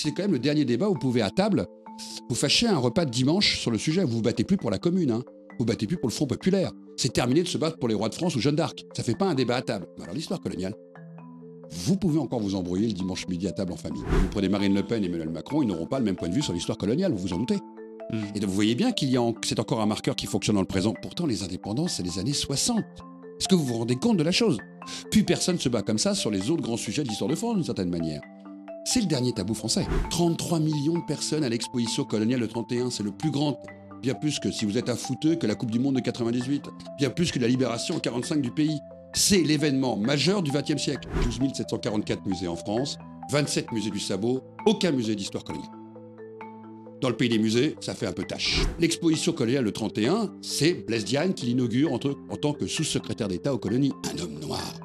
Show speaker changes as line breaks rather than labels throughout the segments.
c'est quand même le dernier débat où vous pouvez à table vous fâcher un repas de dimanche sur le sujet. Vous vous battez plus pour la commune, hein. Vous battez plus pour le Front populaire. C'est terminé de se battre pour les rois de France ou Jeanne d'Arc. Ça fait pas un débat à table. Mais alors l'histoire coloniale, vous pouvez encore vous embrouiller le dimanche midi à table en famille. Vous prenez Marine Le Pen et Emmanuel Macron, ils n'auront pas le même point de vue sur l'histoire coloniale, vous vous en doutez. Et donc vous voyez bien c'est encore un marqueur qui fonctionne dans le présent. Pourtant, les indépendances, c'est les années 60. Est-ce que vous vous rendez compte de la chose? Plus personne se bat comme ça sur les autres grands sujets de l'histoire de France, d'une certaine manière. C'est le dernier tabou français. 33 millions de personnes à l'exposition coloniale de 31, c'est le plus grand, bien plus que si vous êtes un footeux, que la Coupe du Monde de 98, bien plus que la libération en 45 du pays. C'est l'événement majeur du XXe siècle. 12 744 musées en France, 27 musées du sabot, aucun musée d'histoire coloniale. Dans le pays des musées, ça fait un peu tâche. L'exposition coloniale de 31, c'est Blaise Diagne qui l'inaugure en tant que sous-secrétaire d'État aux colonies. Un homme noir.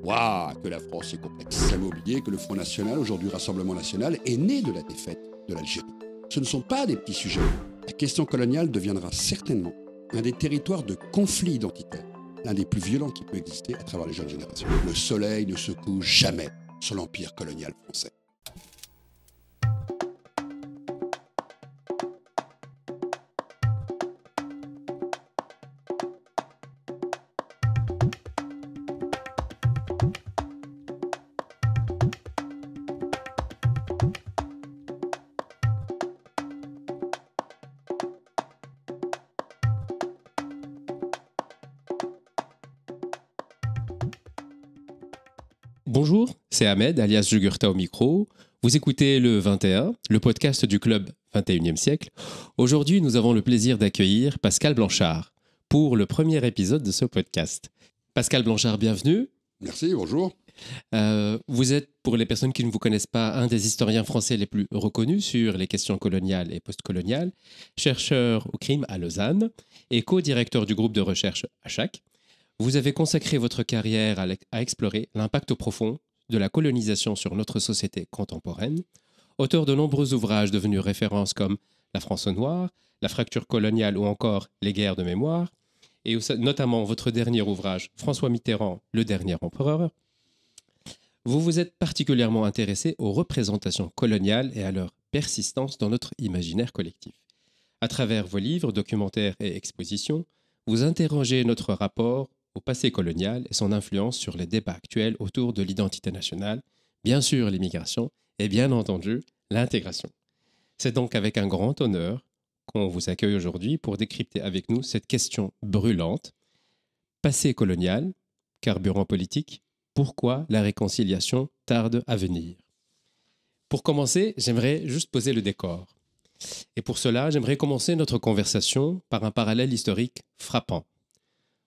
Waouh, que la France est complexe. Jamais oublié que le Front National, aujourd'hui Rassemblement National, est né de la défaite de l'Algérie. Ce ne sont pas des petits sujets. La question coloniale deviendra certainement un des territoires de conflit identitaire, l'un des plus violents qui peut exister à travers les jeunes générations. Le soleil ne se couche jamais sur l'empire colonial français.
Bonjour, c'est Ahmed, alias Jugurtha au micro. Vous écoutez le 21, le podcast du club 21e siècle. Aujourd'hui, nous avons le plaisir d'accueillir Pascal Blanchard pour le premier épisode de ce podcast. Pascal Blanchard, bienvenue.
Merci, bonjour.
Vous êtes, pour les personnes qui ne vous connaissent pas, un des historiens français les plus reconnus sur les questions coloniales et postcoloniales, chercheur au crime à Lausanne et co-directeur du groupe de recherche HAC. Vous avez consacré votre carrière à explorer l'impact profond de la colonisation sur notre société contemporaine, auteur de nombreux ouvrages devenus références comme La France au noir, La fracture coloniale ou encore Les guerres de mémoire, et notamment votre dernier ouvrage, François Mitterrand, le dernier empereur. Vous vous êtes particulièrement intéressé aux représentations coloniales et à leur persistance dans notre imaginaire collectif. À travers vos livres, documentaires et expositions, vous interrogez notre rapport au passé colonial et son influence sur les débats actuels autour de l'identité nationale, bien sûr l'immigration et bien entendu l'intégration. C'est donc avec un grand honneur qu'on vous accueille aujourd'hui pour décrypter avec nous cette question brûlante. Passé colonial, carburant politique, pourquoi la réconciliation tarde à venir? Pour commencer, j'aimerais juste poser le décor. Et pour cela, j'aimerais commencer notre conversation par un parallèle historique frappant.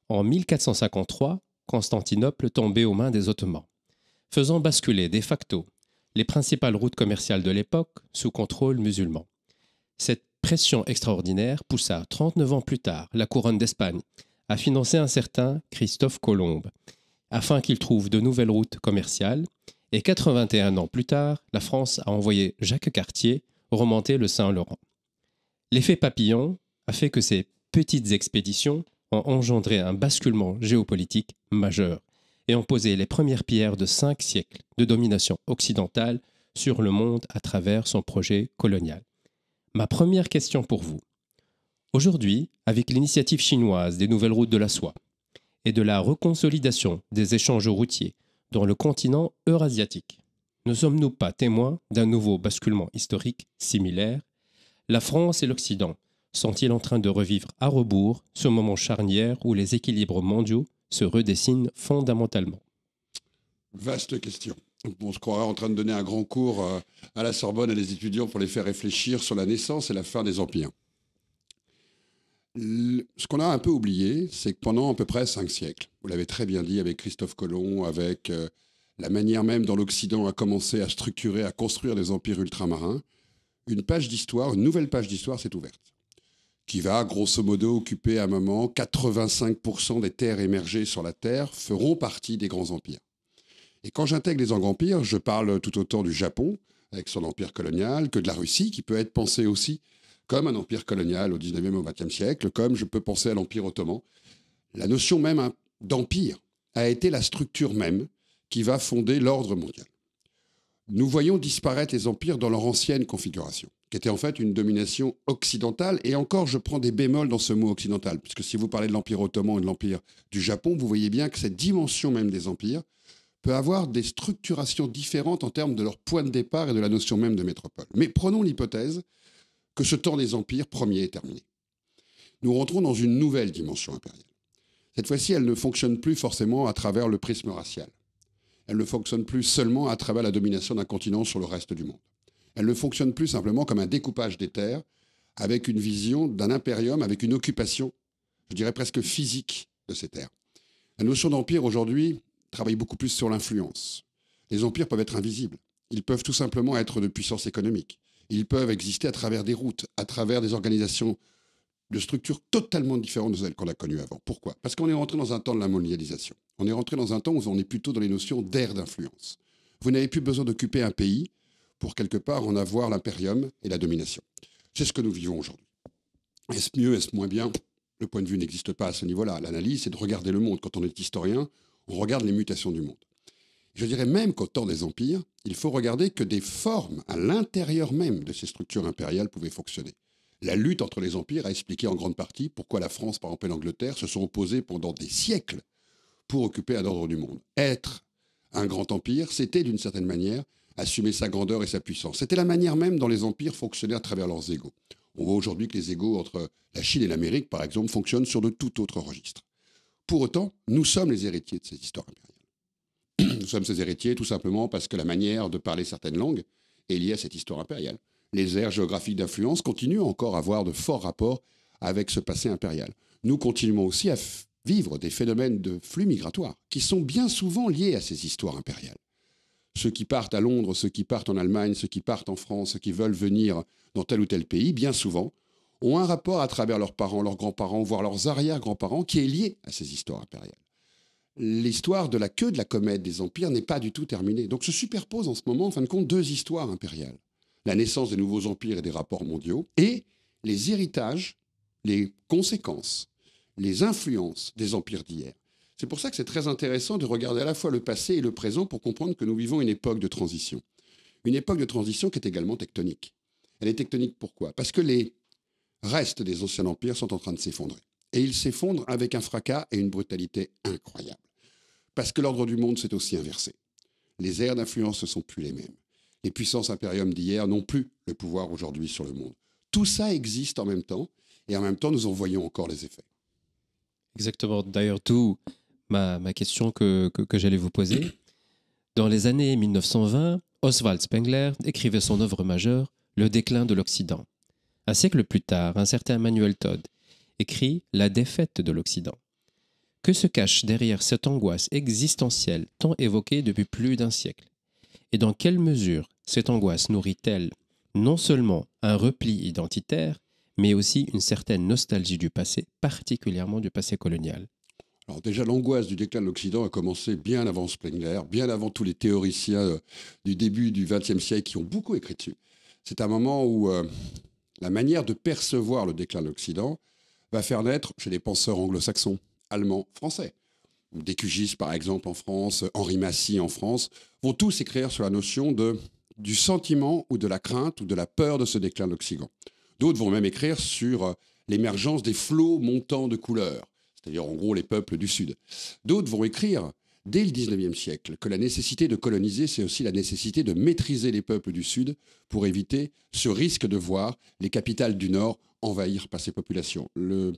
En 1453, Constantinople tombait aux mains des Ottomans, faisant basculer de facto les principales routes commerciales de l'époque sous contrôle musulman. Cette pression extraordinaire poussa 39 ans plus tard la couronne d'Espagne à financer un certain Christophe Colomb, afin qu'il trouve de nouvelles routes commerciales, et 81 ans plus tard, la France a envoyé Jacques Cartier remonter le Saint-Laurent. L'effet papillon a fait que ces petites expéditions ont engendré un basculement géopolitique majeur et ont posé les premières pierres de 5 siècles de domination occidentale sur le monde à travers son projet colonial. Ma première question pour vous. Aujourd'hui, avec l'initiative chinoise des nouvelles routes de la soie et de la reconsolidation des échanges routiers dans le continent eurasiatique, ne sommes-nous pas témoins d'un nouveau basculement historique similaire? La France et l'Occident sont-ils en train de revivre à rebours ce moment charnière où les équilibres mondiaux se redessinent fondamentalement?
Vaste question. On se croirait en train de donner un grand cours à la Sorbonne à des étudiants pour les faire réfléchir sur la naissance et la fin des empires. Ce qu'on a un peu oublié, c'est que pendant à peu près 5 siècles, vous l'avez très bien dit avec Christophe Colomb, avec la manière même dont l'Occident a commencé à structurer, à construire des empires ultramarins, une page d'histoire, une nouvelle page d'histoire s'est ouverte, qui va grosso modo occuper à un moment 85% des terres émergées sur la Terre feront partie des grands empires. Et quand j'intègre les grands empires, je parle tout autant du Japon, avec son empire colonial, que de la Russie, qui peut être pensée aussi comme un empire colonial au 19e et au 20e siècle, comme je peux penser à l'Empire ottoman. La notion même d'empire a été la structure même qui va fonder l'ordre mondial. nous voyons disparaître les empires dans leur ancienne configuration, qui était en fait une domination occidentale. Et encore, je prends des bémols dans ce mot occidental, puisque si vous parlez de l'Empire ottoman et de l'Empire du Japon, vous voyez bien que cette dimension même des empires peut avoir des structurations différentes en termes de leur point de départ et de la notion même de métropole. Mais prenons l'hypothèse que ce temps des empires premiers est terminé. Nous rentrons dans une nouvelle dimension impériale. Cette fois-ci, elle ne fonctionne plus forcément à travers le prisme racial. Elle ne fonctionne plus seulement à travers la domination d'un continent sur le reste du monde. Elle ne fonctionne plus simplement comme un découpage des terres avec une vision d'un impérium, avec une occupation, je dirais presque physique de ces terres. La notion d'empire aujourd'hui travaille beaucoup plus sur l'influence. Les empires peuvent être invisibles. Ils peuvent tout simplement être de puissance économique. Ils peuvent exister à travers des routes, à travers des organisations de structures totalement différentes de celles qu'on a connues avant. Pourquoi ? Parce qu'on est rentré dans un temps de la mondialisation. On est rentré dans un temps où on est plutôt dans les notions d'aire d'influence. Vous n'avez plus besoin d'occuper un pays pour quelque part en avoir l'impérium et la domination. C'est ce que nous vivons aujourd'hui. Est-ce mieux, est-ce moins bien ? Le point de vue n'existe pas à ce niveau-là. L'analyse, c'est de regarder le monde. Quand on est historien, on regarde les mutations du monde. Je dirais même qu'au temps des empires, il faut regarder que des formes à l'intérieur même de ces structures impériales pouvaient fonctionner. La lutte entre les empires a expliqué en grande partie pourquoi la France, par exemple, et l'Angleterre se sont opposés pendant des siècles pour occuper un ordre du monde. Être un grand empire, c'était d'une certaine manière assumer sa grandeur et sa puissance. C'était la manière même dont les empires fonctionnaient à travers leurs égaux. On voit aujourd'hui que les égaux entre la Chine et l'Amérique, par exemple, fonctionnent sur de tout autre registre. Pour autant, nous sommes les héritiers de ces histoires impériales. Nous sommes ces héritiers tout simplement parce que la manière de parler certaines langues est liée à cette histoire impériale. Les aires géographiques d'influence continuent encore à avoir de forts rapports avec ce passé impérial. Nous continuons aussi à vivre des phénomènes de flux migratoires qui sont bien souvent liés à ces histoires impériales. Ceux qui partent à Londres, ceux qui partent en Allemagne, ceux qui partent en France, ceux qui veulent venir dans tel ou tel pays, bien souvent, ont un rapport à travers leurs parents, leurs grands-parents, voire leurs arrière-grands-parents, qui est lié à ces histoires impériales. L'histoire de la queue de la comète des empires n'est pas du tout terminée. Donc se superposent en ce moment, en fin de compte, deux histoires impériales. La naissance des nouveaux empires et des rapports mondiaux, et les héritages, les conséquences, les influences des empires d'hier. C'est pour ça que c'est très intéressant de regarder à la fois le passé et le présent pour comprendre que nous vivons une époque de transition. Une époque de transition qui est également tectonique. Elle est tectonique pourquoi ? Parce que les restes des anciens empires sont en train de s'effondrer. Et ils s'effondrent avec un fracas et une brutalité incroyables. Parce que l'ordre du monde s'est aussi inversé. Les aires d'influence ne sont plus les mêmes. Les puissances impérium d'hier n'ont plus le pouvoir aujourd'hui sur le monde. Tout ça existe en même temps, et en même temps, nous en voyons encore les effets.
Exactement. D'ailleurs, d'où ma question que j'allais vous poser. Dans les années 1920, Oswald Spengler écrivait son œuvre majeure, Le déclin de l'Occident. Un siècle plus tard, un certain Manuel Todd écrit La défaite de l'Occident. Que se cache derrière cette angoisse existentielle tant évoquée depuis plus d'un siècle ? Et dans quelle mesure cette angoisse nourrit-elle non seulement un repli identitaire, mais aussi une certaine nostalgie du passé, particulièrement du passé colonial ?
Alors déjà, l'angoisse du déclin de l'Occident a commencé bien avant Spengler, bien avant tous les théoriciens du début du XXe siècle qui ont beaucoup écrit dessus. C'est un moment où la manière de percevoir le déclin de l'Occident va faire naître chez des penseurs anglo-saxons, allemands, français. Descugis, par exemple, en France, Henri Massy en France, vont tous écrire sur la notion du sentiment ou de la crainte ou de la peur de ce déclin de l'Occident. D'autres vont même écrire sur l'émergence des flots montants de couleurs, c'est-à-dire en gros les peuples du Sud. D'autres vont écrire, dès le XIXe siècle, que la nécessité de coloniser, c'est aussi la nécessité de maîtriser les peuples du Sud pour éviter ce risque de voir les capitales du Nord envahir par ces populations. Le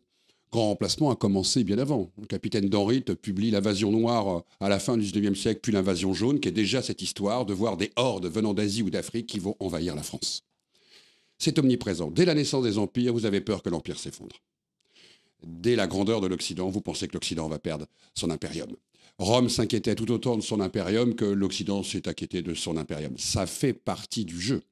grand remplacement a commencé bien avant. Le capitaine d'Henritte publie l'invasion noire à la fin du XIXe siècle, puis l'invasion jaune, qui est déjà cette histoire de voir des hordes venant d'Asie ou d'Afrique qui vont envahir la France. C'est omniprésent. Dès la naissance des empires, vous avez peur que l'empire s'effondre. Dès la grandeur de l'Occident, vous pensez que l'Occident va perdre son impérium. Rome s'inquiétait tout autant de son impérium que l'Occident s'est inquiété de son impérium. Ça fait partie du jeu.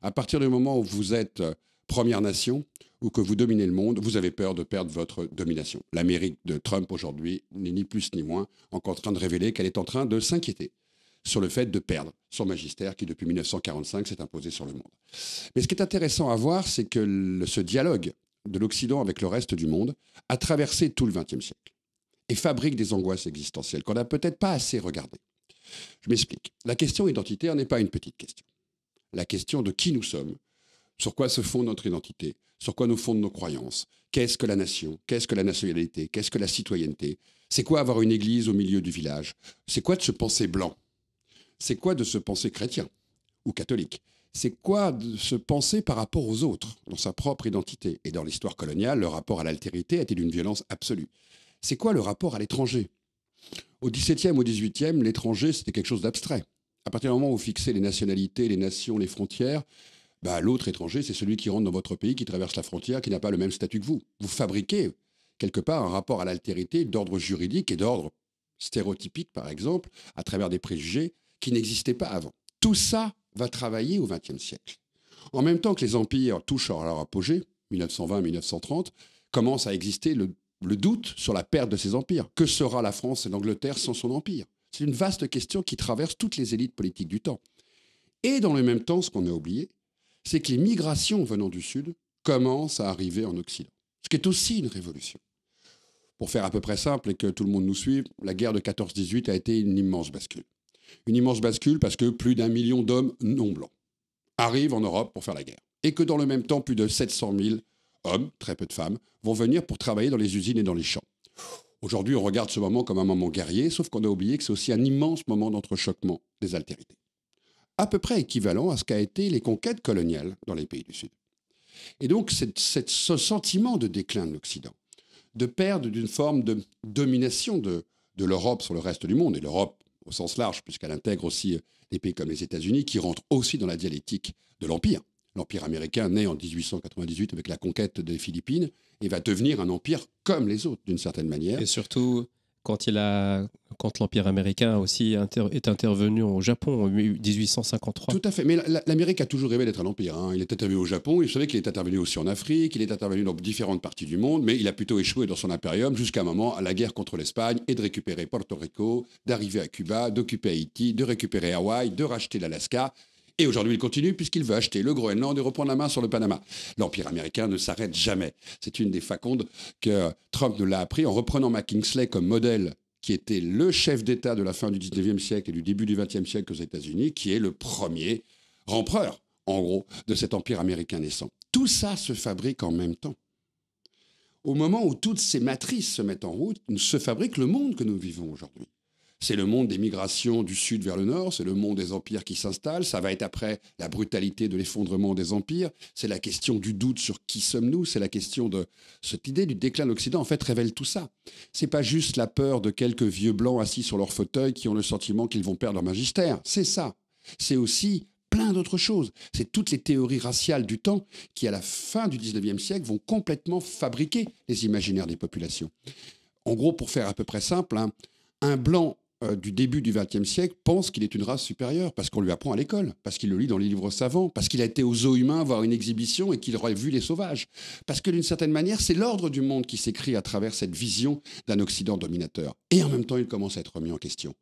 À partir du moment où vous êtes première nation ou que vous dominez le monde, vous avez peur de perdre votre domination. L'Amérique de Trump aujourd'hui n'est ni plus ni moins encore en train de révéler qu'elle est en train de s'inquiéter sur le fait de perdre son magistère qui, depuis 1945, s'est imposé sur le monde. Mais ce qui est intéressant à voir, c'est que ce dialogue de l'Occident avec le reste du monde a traversé tout le XXe siècle et fabrique des angoisses existentielles qu'on n'a peut-être pas assez regardées. Je m'explique. La question identitaire n'est pas une petite question. La question de qui nous sommes, sur quoi se fonde notre identité, sur quoi nous fondent nos croyances, qu'est-ce que la nation, qu'est-ce que la nationalité, qu'est-ce que la citoyenneté, c'est quoi avoir une église au milieu du village, c'est quoi de se penser blanc, c'est quoi de se penser chrétien ou catholique, c'est quoi de se penser par rapport aux autres, dans sa propre identité. Et dans l'histoire coloniale, le rapport à l'altérité était d'une violence absolue. C'est quoi le rapport à l'étranger? Au XVIIe, au XVIIIe, l'étranger, c'était quelque chose d'abstrait. À partir du moment où vous fixez les nationalités, les nations, les frontières, l'autre étranger, c'est celui qui rentre dans votre pays, qui traverse la frontière, qui n'a pas le même statut que vous. Vous fabriquez, quelque part, un rapport à l'altérité d'ordre juridique et d'ordre stéréotypique, par exemple, à travers des préjugés qui n'existaient pas avant. Tout ça va travailler au XXe siècle. En même temps que les empires touchent à leur apogée, 1920-1930, commence à exister le doute sur la perte de ces empires. Que sera la France et l'Angleterre sans son empire? C'est une vaste question qui traverse toutes les élites politiques du temps. Et dans le même temps, ce qu'on a oublié, c'est que les migrations venant du Sud commencent à arriver en Occident. Ce qui est aussi une révolution. Pour faire à peu près simple et que tout le monde nous suive, la guerre de 14-18 a été une immense bascule. Une immense bascule parce que plus d'1 million d'hommes non blancs arrivent en Europe pour faire la guerre. Et que dans le même temps, plus de 700 000 hommes, très peu de femmes, vont venir pour travailler dans les usines et dans les champs. Aujourd'hui, on regarde ce moment comme un moment guerrier, sauf qu'on a oublié que c'est aussi un immense moment d'entrechoquement des altérités. À peu près équivalent à ce qu'a été les conquêtes coloniales dans les pays du Sud. Et donc, ce sentiment de déclin de l'Occident, de perte d'une forme de domination de l'Europe sur le reste du monde, et l'Europe au sens large, puisqu'elle intègre aussi des pays comme les États-Unis, qui rentrent aussi dans la dialectique de l'Empire. L'Empire américain naît en 1898 avec la conquête des Philippines et va devenir un empire comme les autres, d'une certaine manière.
Et surtout, quand l'Empire américain aussi est intervenu au Japon en 1853.
Tout à fait. Mais l'Amérique a toujours rêvé d'être un empire. Hein. Il est intervenu au Japon, il savait qu'il est intervenu aussi en Afrique, il est intervenu dans différentes parties du monde, mais il a plutôt échoué dans son impérium jusqu'à un moment, à la guerre contre l'Espagne, et de récupérer Porto Rico, d'arriver à Cuba, d'occuper Haïti, de récupérer Hawaï, de racheter l'Alaska. Et aujourd'hui, il continue puisqu'il veut acheter le Groenland et reprendre la main sur le Panama. L'Empire américain ne s'arrête jamais. C'est une des facondes que Trump nous l'a appris en reprenant McKinley comme modèle, qui était le chef d'État de la fin du 19e siècle et du début du 20e siècle aux États-Unis, qui est le premier rempereur, en gros, de cet empire américain naissant. Tout ça se fabrique en même temps. Au moment où toutes ces matrices se mettent en route, se fabrique le monde que nous vivons aujourd'hui. C'est le monde des migrations du sud vers le nord, c'est le monde des empires qui s'installent, ça va être après la brutalité de l'effondrement des empires, c'est la question du doute sur qui sommes-nous, c'est la question de cette idée du déclin de l'Occident, en fait, révèle tout ça. C'est pas juste la peur de quelques vieux blancs assis sur leur fauteuil qui ont le sentiment qu'ils vont perdre leur magistère, c'est ça. C'est aussi plein d'autres choses. C'est toutes les théories raciales du temps qui, à la fin du 19e siècle, vont complètement fabriquer les imaginaires des populations. En gros, pour faire à peu près simple, un blanc du début du XXe siècle pense qu'il est une race supérieure parce qu'on lui apprend à l'école, parce qu'il le lit dans les livres savants, parce qu'il a été au zoo humain voir une exhibition et qu'il aurait vu les sauvages. Parce que d'une certaine manière, c'est l'ordre du monde qui s'écrit à travers cette vision d'un Occident dominateur. Et en même temps, il commence à être remis en question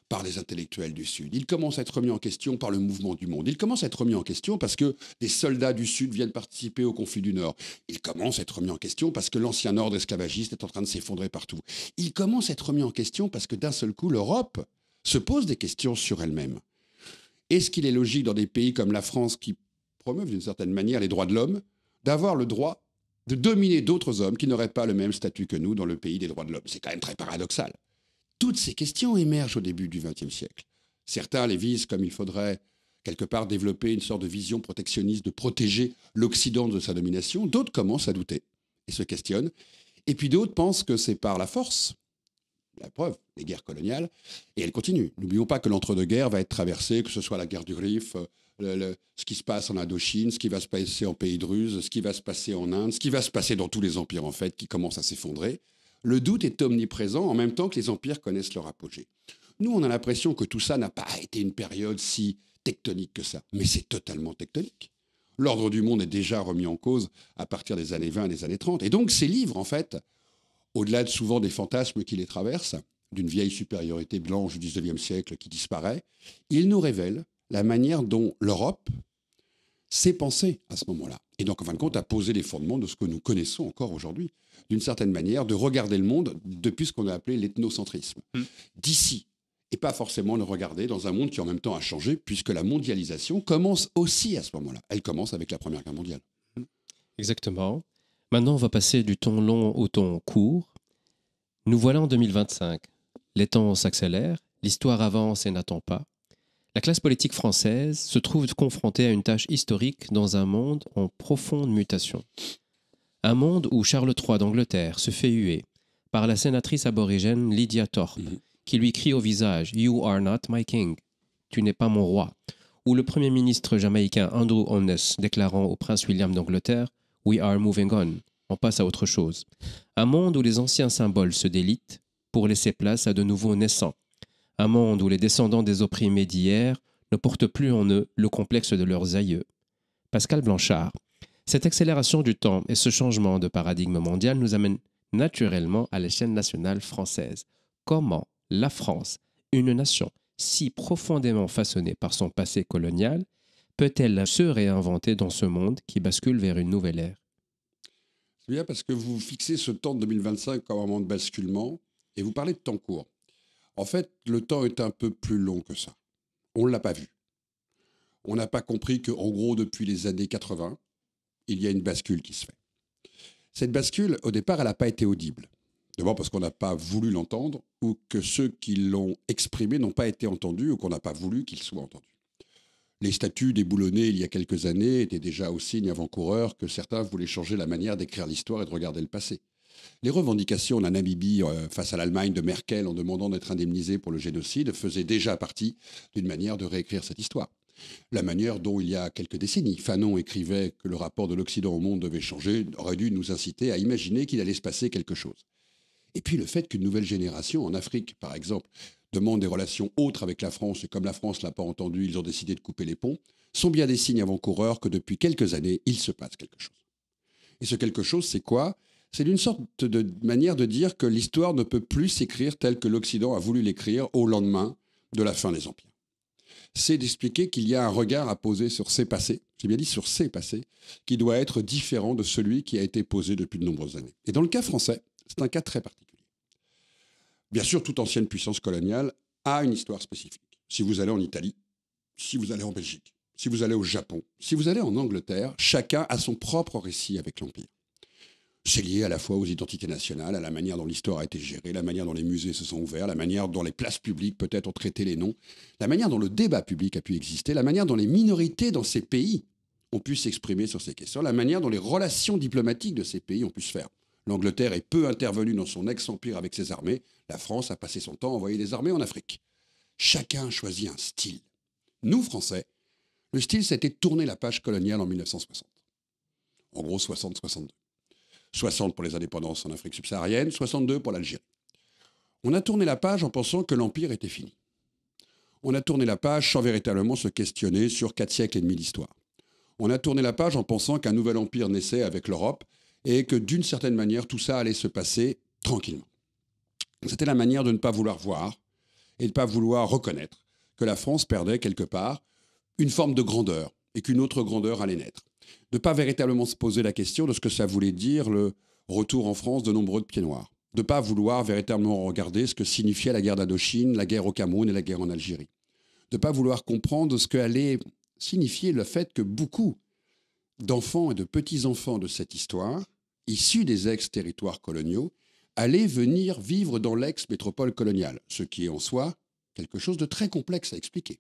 par les intellectuels du Sud. Il commence à être remis en question par le mouvement du monde. Il commence à être remis en question parce que des soldats du Sud viennent participer au conflit du Nord. Il commence à être remis en question parce que l'ancien ordre esclavagiste est en train de s'effondrer partout. Il commence à être remis en question parce que d'un seul coup, l'Europe se pose des questions sur elle-même. Est-ce qu'il est logique dans des pays comme la France qui promeuvent d'une certaine manière les droits de l'homme, d'avoir le droit de dominer d'autres hommes qui n'auraient pas le même statut que nous dans le pays des droits de l'homme? C'est quand même très paradoxal. Toutes ces questions émergent au début du XXe siècle. Certains les visent comme il faudrait, quelque part, développer une sorte de vision protectionniste, de protéger l'Occident de sa domination. D'autres commencent à douter et se questionnent. Et puis d'autres pensent que c'est par la force, la preuve, les guerres coloniales, et elles continuent. N'oublions pas que l'entre-deux-guerres va être traversé, que ce soit la guerre du Rif, ce qui se passe en Indochine, ce qui va se passer en pays druze, ce qui va se passer en Inde, ce qui va se passer dans tous les empires, en fait, qui commencent à s'effondrer. Le doute est omniprésent en même temps que les empires connaissent leur apogée. Nous, on a l'impression que tout ça n'a pas été une période si tectonique que ça. Mais c'est totalement tectonique. L'ordre du monde est déjà remis en cause à partir des années 20 et des années 30. Et donc, ces livres, en fait, au-delà souvent des fantasmes qui les traversent, d'une vieille supériorité blanche du XIXe siècle qui disparaît, ils nous révèlent la manière dont l'Europe s'est pensée à ce moment-là. Et donc, en fin de compte, a posé les fondements de ce que nous connaissons encore aujourd'hui. D'une certaine manière, de regarder le monde depuis ce qu'on a appelé l'ethnocentrisme. D'ici et pas forcément le regarder dans un monde qui en même temps a changé, puisque la mondialisation commence aussi à ce moment-là. Elle commence avec la Première Guerre mondiale.
Exactement. Maintenant, on va passer du ton long au ton court. Nous voilà en 2025. Les temps s'accélèrent, l'histoire avance et n'attend pas. La classe politique française se trouve confrontée à une tâche historique dans un monde en profonde mutation. Un monde où Charles III d'Angleterre se fait huer par la sénatrice aborigène Lydia Thorpe, qui lui crie au visage « You are not my king », tu n'es pas mon roi, ou le premier ministre jamaïcain Andrew Holness déclarant au prince William d'Angleterre « We are moving on », on passe à autre chose. Un monde où les anciens symboles se délitent pour laisser place à de nouveaux naissants. Un monde où les descendants des opprimés d'hier ne portent plus en eux le complexe de leurs aïeux. Pascal Blanchard, cette accélération du temps et ce changement de paradigme mondial nous amènent naturellement à l'échelle nationale française. Comment la France, une nation si profondément façonnée par son passé colonial, peut-elle se réinventer dans ce monde qui bascule vers une nouvelle ère?
C'est bien parce que vous fixez ce temps de 2025 comme un moment de basculement et vous parlez de temps court. En fait, le temps est un peu plus long que ça. On ne l'a pas vu. On n'a pas compris qu'en gros, depuis les années 80, il y a une bascule qui se fait. Cette bascule, au départ, elle n'a pas été audible. D'abord parce qu'on n'a pas voulu l'entendre ou que ceux qui l'ont exprimé n'ont pas été entendus ou qu'on n'a pas voulu qu'ils soient entendus. Les statuts déboulonnés il y a quelques années étaient déjà au signe avant-coureur que certains voulaient changer la manière d'écrire l'histoire et de regarder le passé. Les revendications de la Namibie face à l'Allemagne de Merkel en demandant d'être indemnisée pour le génocide faisaient déjà partie d'une manière de réécrire cette histoire. La manière dont, il y a quelques décennies, Fanon écrivait que le rapport de l'Occident au monde devait changer aurait dû nous inciter à imaginer qu'il allait se passer quelque chose. Et puis le fait qu'une nouvelle génération, en Afrique par exemple, demande des relations autres avec la France, et comme la France ne l'a pas entendu, ils ont décidé de couper les ponts, sont bien des signes avant-coureurs que depuis quelques années, il se passe quelque chose. Et ce quelque chose, c'est quoi ? C'est une sorte de manière de dire que l'histoire ne peut plus s'écrire telle que l'Occident a voulu l'écrire au lendemain de la fin des empires. C'est d'expliquer qu'il y a un regard à poser sur ces passés, j'ai bien dit sur ces passés, qui doit être différent de celui qui a été posé depuis de nombreuses années. Et dans le cas français, c'est un cas très particulier. Bien sûr, toute ancienne puissance coloniale a une histoire spécifique. Si vous allez en Italie, si vous allez en Belgique, si vous allez au Japon, si vous allez en Angleterre, chacun a son propre récit avec l'Empire. C'est lié à la fois aux identités nationales, à la manière dont l'histoire a été gérée, la manière dont les musées se sont ouverts, la manière dont les places publiques peut-être ont traité les noms, la manière dont le débat public a pu exister, la manière dont les minorités dans ces pays ont pu s'exprimer sur ces questions, la manière dont les relations diplomatiques de ces pays ont pu se faire. L'Angleterre est peu intervenue dans son ex-empire avec ses armées, la France a passé son temps à envoyer des armées en Afrique. Chacun choisit un style. Nous, Français, le style, c'était de tourner la page coloniale en 1960. En gros, 60-62. 60 pour les indépendances en Afrique subsaharienne, 62 pour l'Algérie. On a tourné la page en pensant que l'Empire était fini. On a tourné la page sans véritablement se questionner sur 4 siècles et demi d'histoire. On a tourné la page en pensant qu'un nouvel empire naissait avec l'Europe et que d'une certaine manière, tout ça allait se passer tranquillement. C'était la manière de ne pas vouloir voir et de ne pas vouloir reconnaître que la France perdait quelque part une forme de grandeur et qu'une autre grandeur allait naître. De ne pas véritablement se poser la question de ce que ça voulait dire le retour en France de nombreux de pieds noirs. De ne pas vouloir véritablement regarder ce que signifiait la guerre d'Indochine, la guerre au Cameroun et la guerre en Algérie. De ne pas vouloir comprendre ce qu'allait signifier le fait que beaucoup d'enfants et de petits-enfants de cette histoire, issus des ex-territoires coloniaux, allaient venir vivre dans l'ex-métropole coloniale, ce qui est en soi quelque chose de très complexe à expliquer.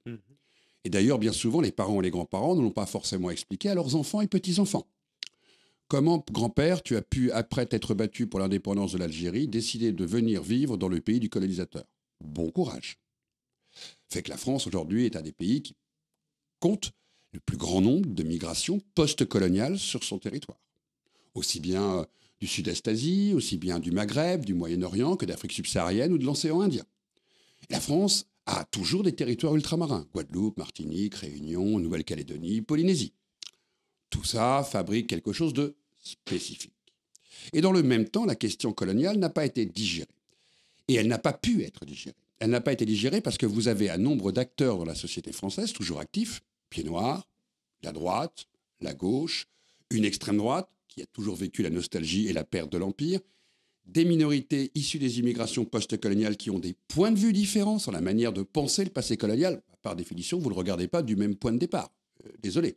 Et d'ailleurs, bien souvent, les parents et les grands-parents ne l'ont pas forcément expliqué à leurs enfants et petits-enfants. Comment, grand-père, tu as pu, après t'être battu pour l'indépendance de l'Algérie, décider de venir vivre dans le pays du colonisateur ? Bon courage. Fait que la France, aujourd'hui, est un des pays qui compte le plus grand nombre de migrations post-coloniales sur son territoire. Aussi bien du Sud-Est Asie, aussi bien du Maghreb, du Moyen-Orient, que d'Afrique subsaharienne ou de l'océan Indien. La France a toujours des territoires ultramarins, Guadeloupe, Martinique, Réunion, Nouvelle-Calédonie, Polynésie. Tout ça fabrique quelque chose de spécifique. Et dans le même temps, la question coloniale n'a pas été digérée. Et elle n'a pas pu être digérée. Elle n'a pas été digérée parce que vous avez un nombre d'acteurs dans la société française, toujours actifs, pieds noirs, la droite, la gauche, une extrême droite, qui a toujours vécu la nostalgie et la perte de l'Empire, des minorités issues des immigrations post-coloniales qui ont des points de vue différents sur la manière de penser le passé colonial. Par définition, vous ne le regardez pas du même point de départ. Désolé.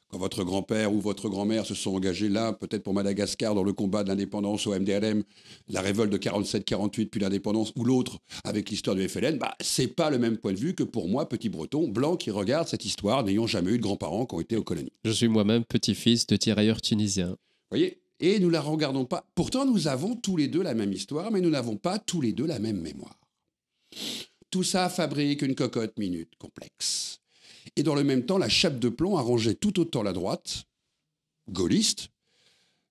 Quand votre grand-père ou votre grand-mère se sont engagés là, peut-être pour Madagascar, dans le combat de l'indépendance au MDLM, la révolte de 47-48 puis l'indépendance, ou l'autre avec l'histoire du FLN, c'est pas le même point de vue que pour moi, petit breton, blanc, qui regarde cette histoire n'ayant jamais eu de grands-parents qui ont été aux colonies.
Je suis moi-même petit-fils de tirailleurs tunisiens.
Vous voyez ? Et nous ne la regardons pas. Pourtant, nous avons tous les deux la même histoire, mais nous n'avons pas tous les deux la même mémoire. Tout ça fabrique une cocotte minute complexe. Et dans le même temps, la chape de plomb arrangeait tout autant la droite, gaulliste,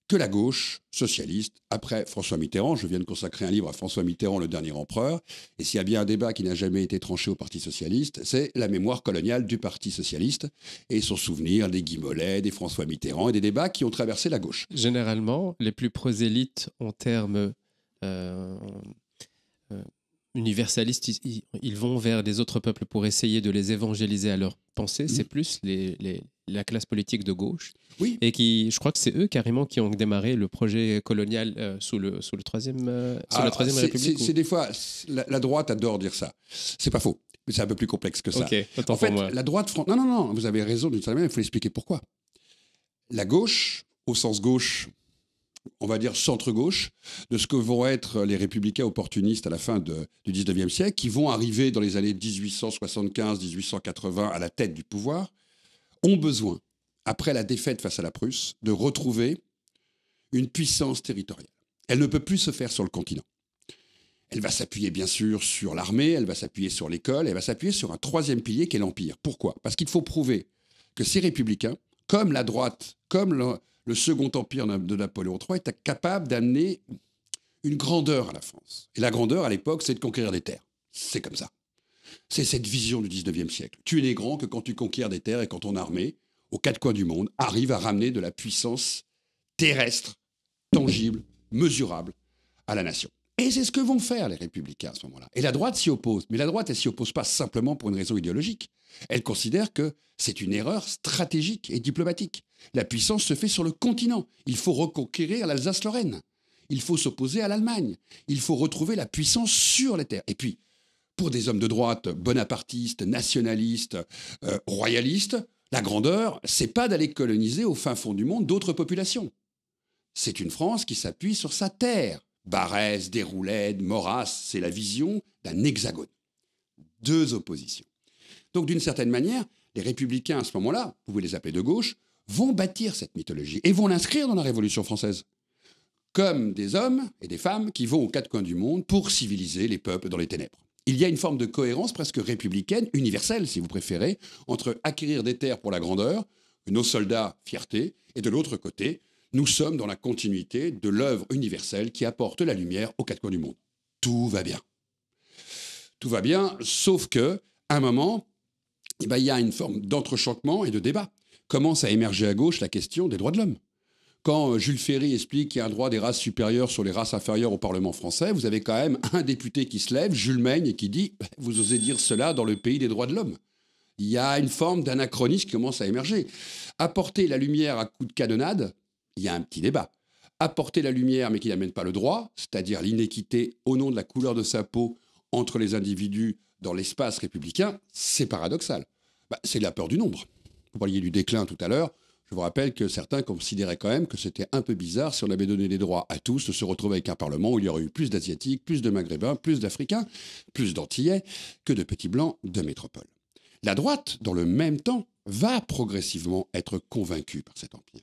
que la gauche, socialiste. Après François Mitterrand, je viens de consacrer un livre à François Mitterrand, le dernier empereur. Et s'il y a bien un débat qui n'a jamais été tranché au Parti socialiste, c'est la mémoire coloniale du Parti socialiste et son souvenir des Guy Mollet, des François Mitterrand et des débats qui ont traversé la gauche.
Généralement, les plus prosélytes en termes universalistes, ils vont vers les autres peuples pour essayer de les évangéliser à leur pensée. C'est plus la classe politique de gauche.
Oui.
Et je crois que c'est eux carrément qui ont démarré le projet colonial sous la Troisième République.
C'est des fois, la droite adore dire ça. C'est pas faux, mais c'est un peu plus complexe que ça.
Ok, autant
en fait,
pour moi.
la droite... Non, vous avez raison d'une certaine manière, il faut expliquer pourquoi. La gauche, au sens gauche, on va dire centre-gauche, de ce que vont être les républicains opportunistes à la fin du 19e siècle, qui vont arriver dans les années 1875-1880 à la tête du pouvoir, ont besoin, après la défaite face à la Prusse, de retrouver une puissance territoriale. Elle ne peut plus se faire sur le continent. Elle va s'appuyer bien sûr sur l'armée, elle va s'appuyer sur l'école, elle va s'appuyer sur un troisième pilier qui est l'Empire. Pourquoi ? Parce qu'il faut prouver que ces républicains, comme la droite, comme le second empire de Napoléon III, est capable d'amener une grandeur à la France. Et la grandeur, à l'époque, c'est de conquérir des terres. C'est comme ça. C'est cette vision du 19e siècle. Tu n'es grand que quand tu conquiers des terres et quand ton armée, aux quatre coins du monde, arrive à ramener de la puissance terrestre, tangible, mesurable à la nation. Et c'est ce que vont faire les républicains à ce moment-là. Et la droite s'y oppose. Mais la droite, elle s'y oppose pas simplement pour une raison idéologique. Elle considère que c'est une erreur stratégique et diplomatique. La puissance se fait sur le continent. Il faut reconquérir l'Alsace-Lorraine. Il faut s'opposer à l'Allemagne. Il faut retrouver la puissance sur les terres. Et puis, pour des hommes de droite bonapartistes, nationalistes, royalistes, la grandeur, c'est pas d'aller coloniser au fin fond du monde d'autres populations. C'est une France qui s'appuie sur sa terre. Barès, Déroulède, Maurras, c'est la vision d'un hexagone. Deux oppositions. Donc, d'une certaine manière, les républicains, à ce moment-là, vous pouvez les appeler de gauche, vont bâtir cette mythologie et vont l'inscrire dans la Révolution française. Comme des hommes et des femmes qui vont aux quatre coins du monde pour civiliser les peuples dans les ténèbres. Il y a une forme de cohérence presque républicaine, universelle si vous préférez, entre acquérir des terres pour la grandeur, nos soldats, fierté, et de l'autre côté, nous sommes dans la continuité de l'œuvre universelle qui apporte la lumière aux quatre coins du monde. Tout va bien. Tout va bien, sauf que, à un moment, il y a une forme d'entrechoquement et de débat. Commence à émerger à gauche la question des droits de l'homme. Quand Jules Ferry explique qu'il y a un droit des races supérieures sur les races inférieures au Parlement français, vous avez quand même un député qui se lève, Jules Meigne, et qui dit « Vous osez dire cela dans le pays des droits de l'homme ?» Il y a une forme d'anachronisme qui commence à émerger. Apporter la lumière à coups de canonnade, il y a un petit débat. Apporter la lumière mais qui n'amène pas le droit, c'est-à-dire l'inéquité au nom de la couleur de sa peau entre les individus dans l'espace républicain, c'est paradoxal. C'est la peur du nombre. Vous parliez du déclin tout à l'heure. Je vous rappelle que certains considéraient quand même que c'était un peu bizarre si on avait donné des droits à tous de se retrouver avec un Parlement où il y aurait eu plus d'Asiatiques, plus de Maghrébins, plus d'Africains, plus d'Antillais que de petits blancs de métropole. La droite, dans le même temps, va progressivement être convaincue par cet empire.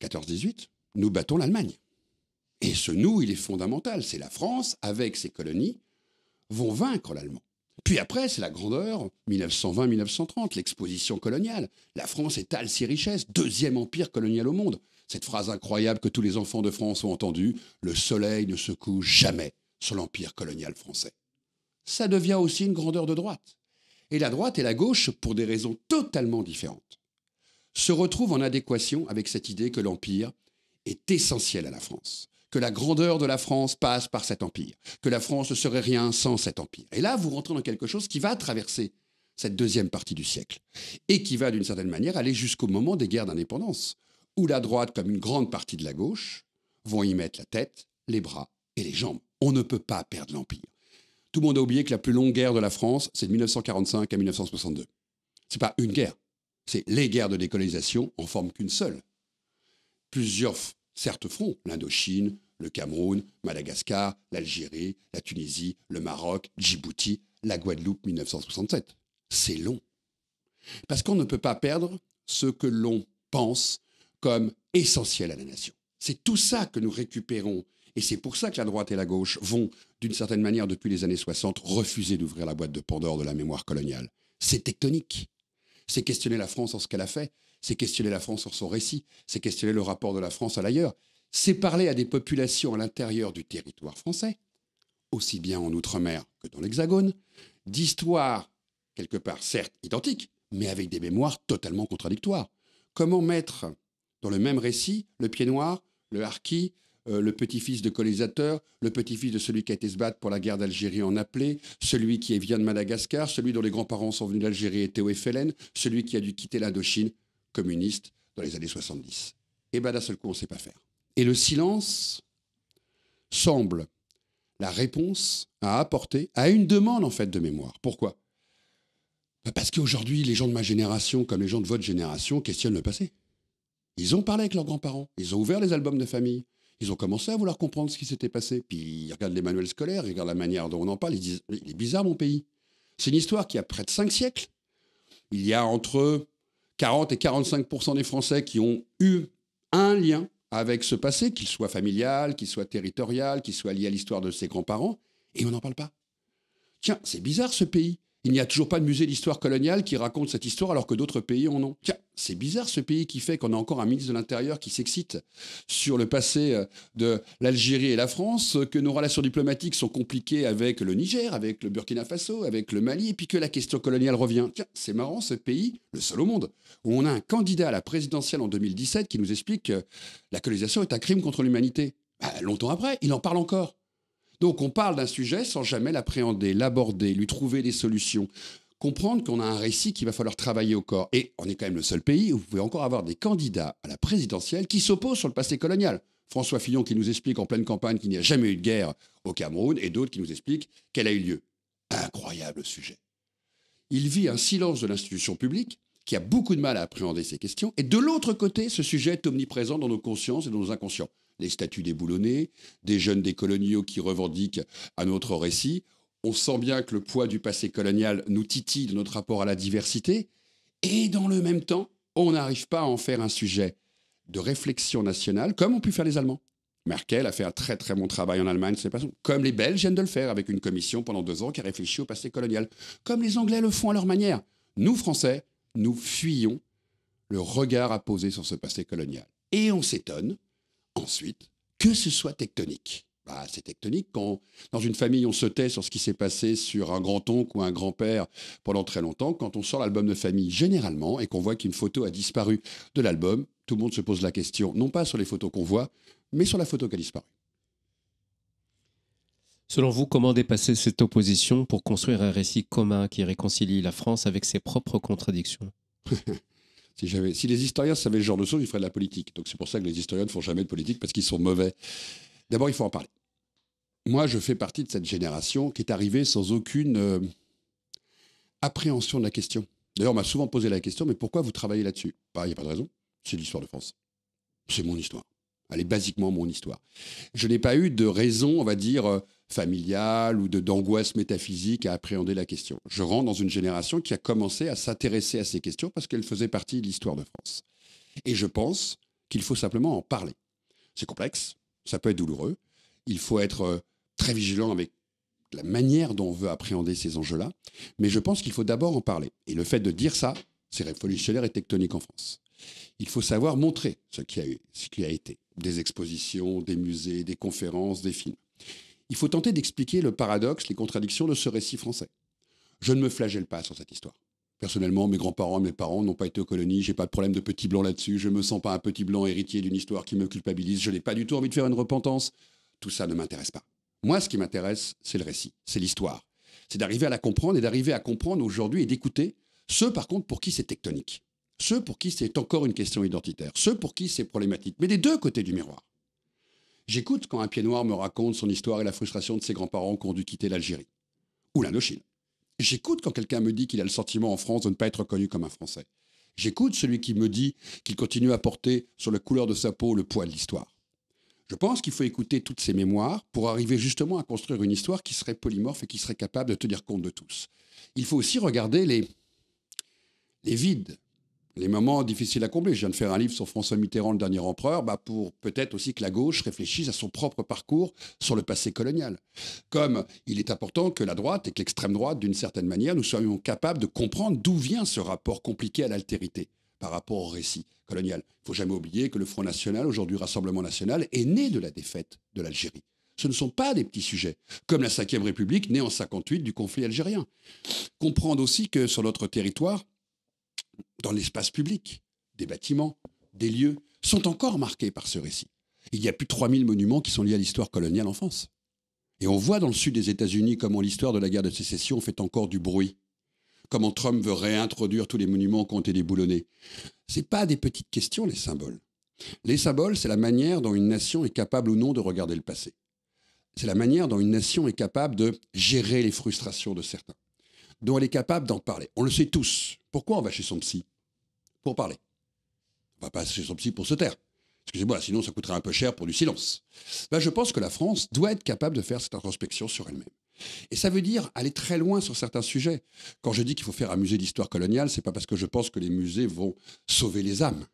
14-18, nous battons l'Allemagne. Et ce nous, il est fondamental. C'est la France, avec ses colonies, vont vaincre l'Allemand. Puis après, c'est la grandeur, 1920-1930, l'exposition coloniale. La France étale ses richesses, deuxième empire colonial au monde. Cette phrase incroyable que tous les enfants de France ont entendue, le soleil ne se couche jamais sur l'empire colonial français. Ça devient aussi une grandeur de droite. Et la droite et la gauche, pour des raisons totalement différentes, se retrouvent en adéquation avec cette idée que l'empire est essentiel à la France, que la grandeur de la France passe par cet empire, que la France ne serait rien sans cet empire. Et là, vous rentrez dans quelque chose qui va traverser cette deuxième partie du siècle et qui va, d'une certaine manière, aller jusqu'au moment des guerres d'indépendance, où la droite, comme une grande partie de la gauche, vont y mettre la tête les bras et les jambes. On ne peut pas perdre l'Empire. Tout le monde a oublié que la plus longue guerre de la France, c'est de 1945 à 1962. Ce n'est pas une guerre, c'est les guerres de décolonisation en forme qu'une seule. Plusieurs, certes, fronts, l'Indochine, le Cameroun, Madagascar, l'Algérie, la Tunisie, le Maroc, Djibouti, la Guadeloupe 1967. C'est long. Parce qu'on ne peut pas perdre ce que l'on pense comme essentiel à la nation. C'est tout ça que nous récupérons. Et c'est pour ça que la droite et la gauche vont, d'une certaine manière, depuis les années 60, refuser d'ouvrir la boîte de Pandore de la mémoire coloniale. C'est tectonique. C'est questionner la France en ce qu'elle a fait. C'est questionner la France sur son récit. C'est questionner le rapport de la France à l'ailleurs. C'est parler à des populations à l'intérieur du territoire français, aussi bien en Outre-mer que dans l'Hexagone, d'histoires, quelque part, certes, identiques, mais avec des mémoires totalement contradictoires. Comment mettre dans le même récit le pied noir, le harki, le petit-fils de colonisateur, le petit-fils de celui qui a été se battre pour la guerre d'Algérie en appelé, celui qui vient de Madagascar, celui dont les grands-parents sont venus d'Algérie et étaient au FLN, celui qui a dû quitter l'Indochine communiste dans les années 70. Et bien d'un seul coup, on ne sait pas faire. Et le silence semble la réponse à apporter à une demande en fait de mémoire. Pourquoi ? Parce qu'aujourd'hui, les gens de ma génération, comme les gens de votre génération, questionnent le passé. Ils ont parlé avec leurs grands-parents, ils ont ouvert les albums de famille, ils ont commencé à vouloir comprendre ce qui s'était passé. Puis ils regardent les manuels scolaires, ils regardent la manière dont on en parle, ils disent « Il est bizarre mon pays ». C'est une histoire qui a près de 5 siècles. Il y a entre 40 et 45% des Français qui ont eu un lien avec ce passé, qu'il soit familial, qu'il soit territorial, qu'il soit lié à l'histoire de ses grands-parents, et on n'en parle pas. Tiens, c'est bizarre ce pays. Il n'y a toujours pas de musée d'histoire coloniale qui raconte cette histoire alors que d'autres pays en ont. Tiens, c'est bizarre ce pays qui fait qu'on a encore un ministre de l'Intérieur qui s'excite sur le passé de l'Algérie et la France, que nos relations diplomatiques sont compliquées avec le Niger, avec le Burkina Faso, avec le Mali, et puis que la question coloniale revient. Tiens, c'est marrant ce pays, le seul au monde, où on a un candidat à la présidentielle en 2017 qui nous explique que la colonisation est un crime contre l'humanité. Longtemps après, il en parle encore. Donc on parle d'un sujet sans jamais l'appréhender, l'aborder, lui trouver des solutions. Comprendre qu'on a un récit qu'il va falloir travailler au corps. Et on est quand même le seul pays où vous pouvez encore avoir des candidats à la présidentielle qui s'opposent sur le passé colonial. François Fillon qui nous explique en pleine campagne qu'il n'y a jamais eu de guerre au Cameroun et d'autres qui nous expliquent qu'elle a eu lieu. Incroyable sujet. Il vit un silence de l'institution publique qui a beaucoup de mal à appréhender ces questions. Et de l'autre côté, ce sujet est omniprésent dans nos consciences et dans nos inconscients. Les statuts déboulonnés, des jeunes décoloniaux qui revendiquent un autre récit. On sent bien que le poids du passé colonial nous titille de notre rapport à la diversité. Et dans le même temps, on n'arrive pas à en faire un sujet de réflexion nationale, comme ont pu faire les Allemands. Merkel a fait un très très bon travail en Allemagne, c'est pas ça. Comme les Belges viennent de le faire, avec une commission pendant 2 ans qui a réfléchi au passé colonial. Comme les Anglais le font à leur manière. Nous, Français, nous fuyons le regard à poser sur ce passé colonial. Et on s'étonne, ensuite, que ce soit tectonique. C'est tectonique quand, dans une famille, on se tait sur ce qui s'est passé sur un grand-oncle ou un grand-père pendant très longtemps. Quand on sort l'album de famille, généralement, et qu'on voit qu'une photo a disparu de l'album, tout le monde se pose la question, non pas sur les photos qu'on voit, mais sur la photo qui a disparu.
Selon vous, comment dépasser cette opposition pour construire un récit commun qui réconcilie la France avec ses propres contradictions ?
Si les historiens savaient ce genre de choses, ils feraient de la politique. Donc c'est pour ça que les historiens ne font jamais de politique, parce qu'ils sont mauvais. D'abord, il faut en parler. Moi, je fais partie de cette génération qui est arrivée sans aucune appréhension de la question. D'ailleurs, on m'a souvent posé la question, mais pourquoi vous travaillez là-dessus ? Il n'y a pas de raison. C'est l'histoire de France. C'est mon histoire. Elle est basiquement mon histoire. Je n'ai pas eu de raison, on va dire, familiale ou d'angoisse métaphysique à appréhender la question. Je rentre dans une génération qui a commencé à s'intéresser à ces questions parce qu'elle faisait partie de l'histoire de France. Et je pense qu'il faut simplement en parler. C'est complexe, ça peut être douloureux. Il faut être très vigilant avec la manière dont on veut appréhender ces enjeux-là. Mais je pense qu'il faut d'abord en parler. Et le fait de dire ça, c'est révolutionnaire et tectonique en France. Il faut savoir montrer ce qui a été. Des expositions, des musées, des conférences, des films. Il faut tenter d'expliquer le paradoxe, les contradictions de ce récit français. Je ne me flagelle pas sur cette histoire. Personnellement, mes grands-parents et mes parents n'ont pas été aux colonies, j'ai pas de problème de petit blanc là-dessus, je me sens pas un petit blanc héritier d'une histoire qui me culpabilise, je n'ai pas du tout envie de faire une repentance. Tout ça ne m'intéresse pas. Moi, ce qui m'intéresse, c'est le récit, c'est l'histoire. C'est d'arriver à la comprendre et d'arriver à comprendre aujourd'hui et d'écouter ceux, par contre, pour qui c'est tectonique. Ceux pour qui c'est encore une question identitaire. Ceux pour qui c'est problématique. Mais des deux côtés du miroir. J'écoute quand un pied noir me raconte son histoire et la frustration de ses grands-parents qui ont dû quitter l'Algérie ou l'Indochine. J'écoute quand quelqu'un me dit qu'il a le sentiment en France de ne pas être reconnu comme un Français. J'écoute celui qui me dit qu'il continue à porter sur la couleur de sa peau le poids de l'histoire. Je pense qu'il faut écouter toutes ces mémoires pour arriver justement à construire une histoire qui serait polymorphe et qui serait capable de tenir compte de tous. Il faut aussi regarder les vides, les moments difficiles à combler. Je viens de faire un livre sur François Mitterrand, le dernier empereur, pour peut-être aussi que la gauche réfléchisse à son propre parcours sur le passé colonial. Comme il est important que la droite et que l'extrême droite, d'une certaine manière, nous soyons capables de comprendre d'où vient ce rapport compliqué à l'altérité par rapport au récit colonial. Il ne faut jamais oublier que le Front National, aujourd'hui Rassemblement National, est né de la défaite de l'Algérie. Ce ne sont pas des petits sujets, comme la Ve République, née en 1958 du conflit algérien. Comprendre aussi que sur notre territoire, dans l'espace public, des bâtiments, des lieux, sont encore marqués par ce récit. Il y a plus de 3000 monuments qui sont liés à l'histoire coloniale en France. Et on voit dans le sud des États-Unis comment l'histoire de la guerre de sécession fait encore du bruit. Comment Trump veut réintroduire tous les monuments qui ont été déboulonnés. Ce n'est pas des petites questions, les symboles. Les symboles, c'est la manière dont une nation est capable ou non de regarder le passé. C'est la manière dont une nation est capable de gérer les frustrations de certains, dont elle est capable d'en parler. On le sait tous. Pourquoi on va chez son psy? Pour parler. On ne va pas chez son psy pour se taire. Excusez-moi, sinon ça coûterait un peu cher pour du silence. Je pense que la France doit être capable de faire cette introspection sur elle-même. Et ça veut dire aller très loin sur certains sujets. Quand je dis qu'il faut faire un musée d'histoire coloniale, c'est pas parce que je pense que les musées vont sauver les âmes.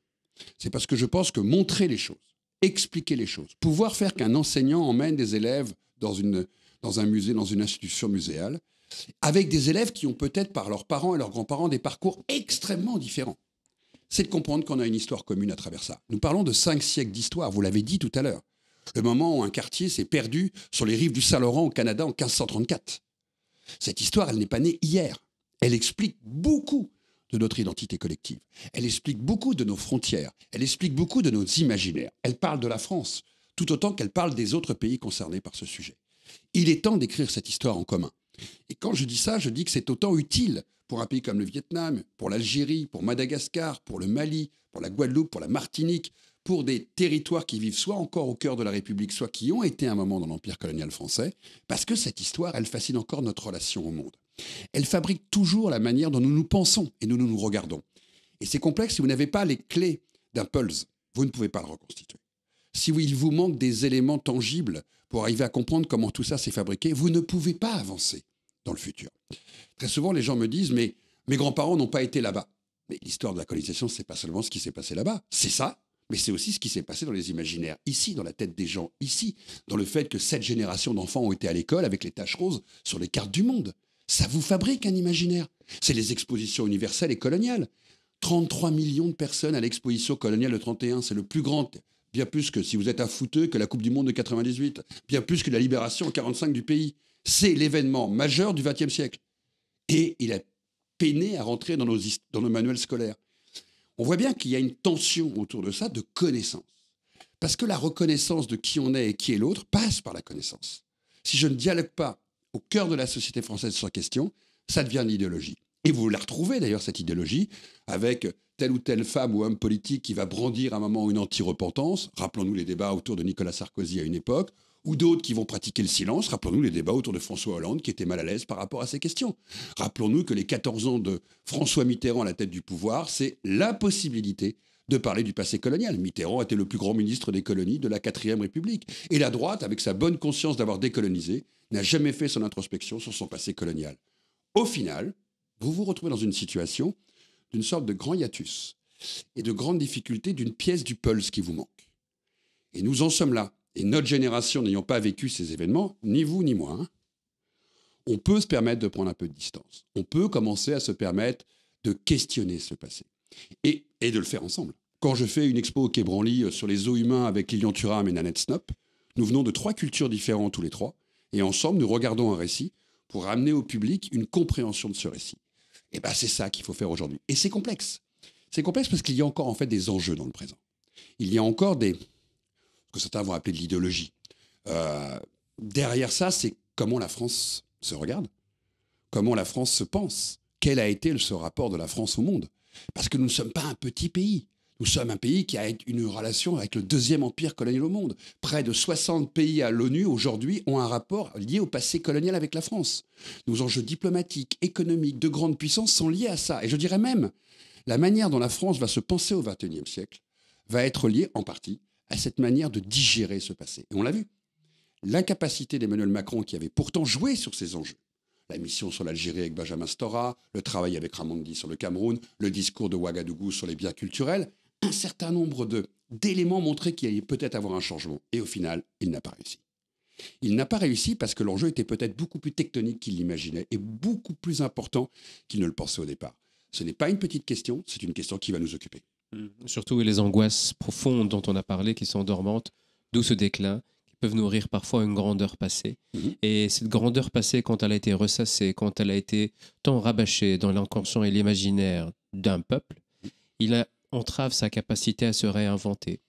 C'est parce que je pense que montrer les choses, expliquer les choses, pouvoir faire qu'un enseignant emmène des élèves dans un musée, dans une institution muséale, avec des élèves qui ont peut-être par leurs parents et leurs grands-parents des parcours extrêmement différents. C'est de comprendre qu'on a une histoire commune à travers ça. Nous parlons de 5 siècles d'histoire, vous l'avez dit tout à l'heure. Le moment où un quartier s'est perdu sur les rives du Saint-Laurent au Canada en 1534. Cette histoire, elle n'est pas née hier. Elle explique beaucoup de notre identité collective. Elle explique beaucoup de nos frontières. Elle explique beaucoup de nos imaginaires. Elle parle de la France, tout autant qu'elle parle des autres pays concernés par ce sujet. Il est temps d'écrire cette histoire en commun. Et quand je dis ça, je dis que c'est autant utile pour un pays comme le Vietnam, pour l'Algérie, pour Madagascar, pour le Mali, pour la Guadeloupe, pour la Martinique, pour des territoires qui vivent soit encore au cœur de la République, soit qui ont été un moment dans l'Empire colonial français, parce que cette histoire, elle fascine encore notre relation au monde. Elle fabrique toujours la manière dont nous nous pensons et nous nous regardons. Et c'est complexe, si vous n'avez pas les clés d'un pulse, vous ne pouvez pas le reconstituer. Si il vous manque des éléments tangibles pour arriver à comprendre comment tout ça s'est fabriqué, vous ne pouvez pas avancer dans le futur. Très souvent, les gens me disent « mais mes grands-parents n'ont pas été là-bas ». Mais l'histoire de la colonisation, c'est pas seulement ce qui s'est passé là-bas, c'est ça, mais c'est aussi ce qui s'est passé dans les imaginaires, ici, dans la tête des gens, ici, dans le fait que 7 générations d'enfants ont été à l'école avec les taches roses sur les cartes du monde. Ça vous fabrique un imaginaire. C'est les expositions universelles et coloniales. 33 millions de personnes à l'exposition coloniale de 31, c'est le plus grand, bien plus que, si vous êtes un footeux, que la Coupe du Monde de 98, bien plus que la libération en 45 du pays. C'est l'événement majeur du XXe siècle. Et il a peiné à rentrer dans nos manuels scolaires. On voit bien qu'il y a une tension autour de ça, de connaissance. Parce que la reconnaissance de qui on est et qui est l'autre passe par la connaissance. Si je ne dialogue pas au cœur de la société française sur la question, ça devient une idéologie. Et vous la retrouvez d'ailleurs, cette idéologie, avec telle ou telle femme ou homme politique qui va brandir à un moment une anti-repentance. Rappelons-nous les débats autour de Nicolas Sarkozy à une époque, ou d'autres qui vont pratiquer le silence. Rappelons-nous les débats autour de François Hollande qui était mal à l'aise par rapport à ces questions. Rappelons-nous que les 14 ans de François Mitterrand à la tête du pouvoir, c'est l'impossibilité de parler du passé colonial. Mitterrand était le plus grand ministre des colonies de la 4e République. Et la droite, avec sa bonne conscience d'avoir décolonisé, n'a jamais fait son introspection sur son passé colonial. Au final, vous vous retrouvez dans une situation d'une sorte de grand hiatus et de grande difficulté d'une pièce du pulse qui vous manque. Et nous en sommes là. Et notre génération n'ayant pas vécu ces événements, ni vous ni moi, on peut se permettre de prendre un peu de distance. On peut commencer à se permettre de questionner ce passé. Et de le faire ensemble. Quand je fais une expo au Quai Branly sur les os humains avec Lilian Thuram et Nanette Snop, nous venons de 3 cultures différentes tous les 3, et ensemble nous regardons un récit pour amener au public une compréhension de ce récit. Et c'est ça qu'il faut faire aujourd'hui. Et c'est complexe. C'est complexe parce qu'il y a encore en fait des enjeux dans le présent. Il y a encore ce que certains vont appeler de l'idéologie. Derrière ça, c'est comment la France se regarde, comment la France se pense, quel a été ce rapport de la France au monde. Parce que nous ne sommes pas un petit pays. Nous sommes un pays qui a une relation avec le deuxième empire colonial au monde. Près de 60 pays à l'ONU aujourd'hui ont un rapport lié au passé colonial avec la France. Nos enjeux diplomatiques, économiques, de grande puissance sont liés à ça. Et je dirais même, la manière dont la France va se penser au XXIe siècle va être liée en partie à cette manière de digérer ce passé. Et on l'a vu. L'incapacité d'Emmanuel Macron, qui avait pourtant joué sur ces enjeux, la mission sur l'Algérie avec Benjamin Stora, le travail avec Ramondi sur le Cameroun, le discours de Ouagadougou sur les biens culturels, un certain nombre d'éléments montraient qu'il allait peut-être avoir un changement. Et au final, il n'a pas réussi. Il n'a pas réussi parce que l'enjeu était peut-être beaucoup plus tectonique qu'il l'imaginait et beaucoup plus important qu'il ne le pensait au départ. Ce n'est pas une petite question, c'est une question qui va nous occuper.
Surtout les angoisses profondes dont on a parlé, qui sont dormantes, d'où ce déclin, qui peuvent nourrir parfois une grandeur passée. Et cette grandeur passée, quand elle a été ressassée, quand elle a été tant rabâchée dans l'inconscient et l'imaginaire d'un peuple, il entrave sa capacité à se réinventer.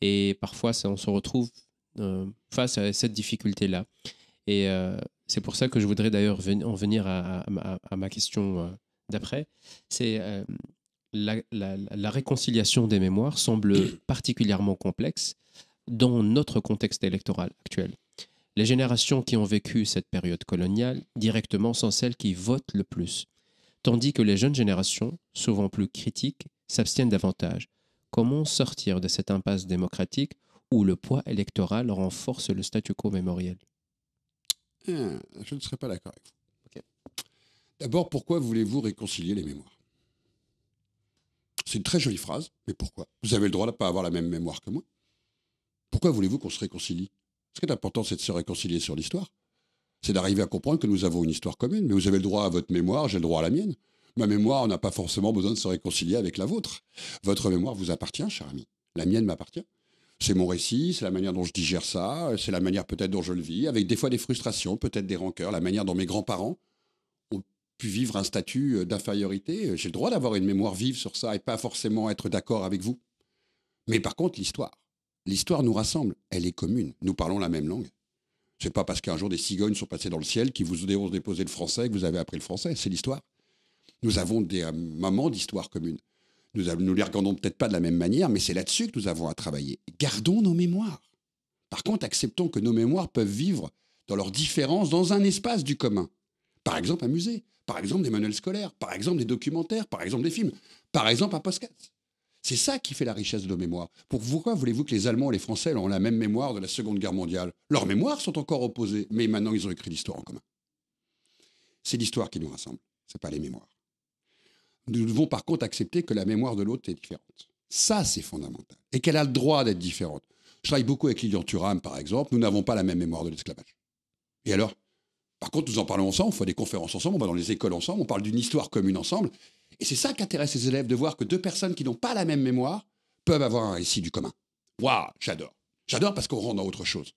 Et parfois, on se retrouve face à cette difficulté-là. Et c'est pour ça que je voudrais d'ailleurs en venir à ma question d'après. C'est la réconciliation des mémoires semble particulièrement complexe dans notre contexte électoral actuel. Les générations qui ont vécu cette période coloniale directement sont celles qui votent le plus, tandis que les jeunes générations, souvent plus critiques, s'abstiennent davantage. Comment sortir de cette impasse démocratique où le poids électoral renforce le statu quo mémoriel?
Je ne serais pas d'accord avec vous. Okay. D'abord, pourquoi voulez-vous réconcilier les mémoires? C'est une très jolie phrase, mais pourquoi? Vous avez le droit de ne pas avoir la même mémoire que moi. Pourquoi voulez-vous qu'on se réconcilie? Ce qui est important, c'est de se réconcilier sur l'histoire. C'est d'arriver à comprendre que nous avons une histoire commune, mais vous avez le droit à votre mémoire, j'ai le droit à la mienne. Ma mémoire n'a pas forcément besoin de se réconcilier avec la vôtre. Votre mémoire vous appartient, cher ami. La mienne m'appartient. C'est mon récit, c'est la manière dont je digère ça, c'est la manière peut-être dont je le vis, avec des fois des frustrations, peut-être des rancœurs, la manière dont mes grands-parents ont pu vivre un statut d'infériorité. J'ai le droit d'avoir une mémoire vive sur ça et pas forcément être d'accord avec vous. Mais par contre, l'histoire nous rassemble, elle est commune, nous parlons la même langue. C'est pas parce qu'un jour des cigognes sont passées dans le ciel qu'ils vous ont déposé le français que vous avez appris le français, c'est l'histoire. Nous avons des moments d'histoire commune. Nous les regardons peut-être pas de la même manière, mais c'est là-dessus que nous avons à travailler. Gardons nos mémoires. Par contre, acceptons que nos mémoires peuvent vivre dans leurs différences dans un espace du commun. Par exemple, un musée, par exemple des manuels scolaires, par exemple des documentaires, par exemple des films, par exemple un podcast. C'est ça qui fait la richesse de nos mémoires. Pourquoi voulez-vous que les Allemands et les Français ont la même mémoire de la Seconde Guerre mondiale? Leurs mémoires sont encore opposées, mais maintenant ils ont écrit l'histoire en commun. C'est l'histoire qui nous rassemble, ce n'est pas les mémoires. Nous devons par contre accepter que la mémoire de l'autre est différente. Ça, c'est fondamental. Et qu'elle a le droit d'être différente. Je travaille beaucoup avec Lilian Thuram, par exemple. Nous n'avons pas la même mémoire de l'esclavage. Et alors? Par contre, nous en parlons ensemble, on fait des conférences ensemble, on va dans les écoles ensemble, on parle d'une histoire commune ensemble. Et c'est ça qui intéresse les élèves, de voir que deux personnes qui n'ont pas la même mémoire peuvent avoir un récit du commun. Waouh, j'adore. J'adore parce qu'on rentre dans autre chose.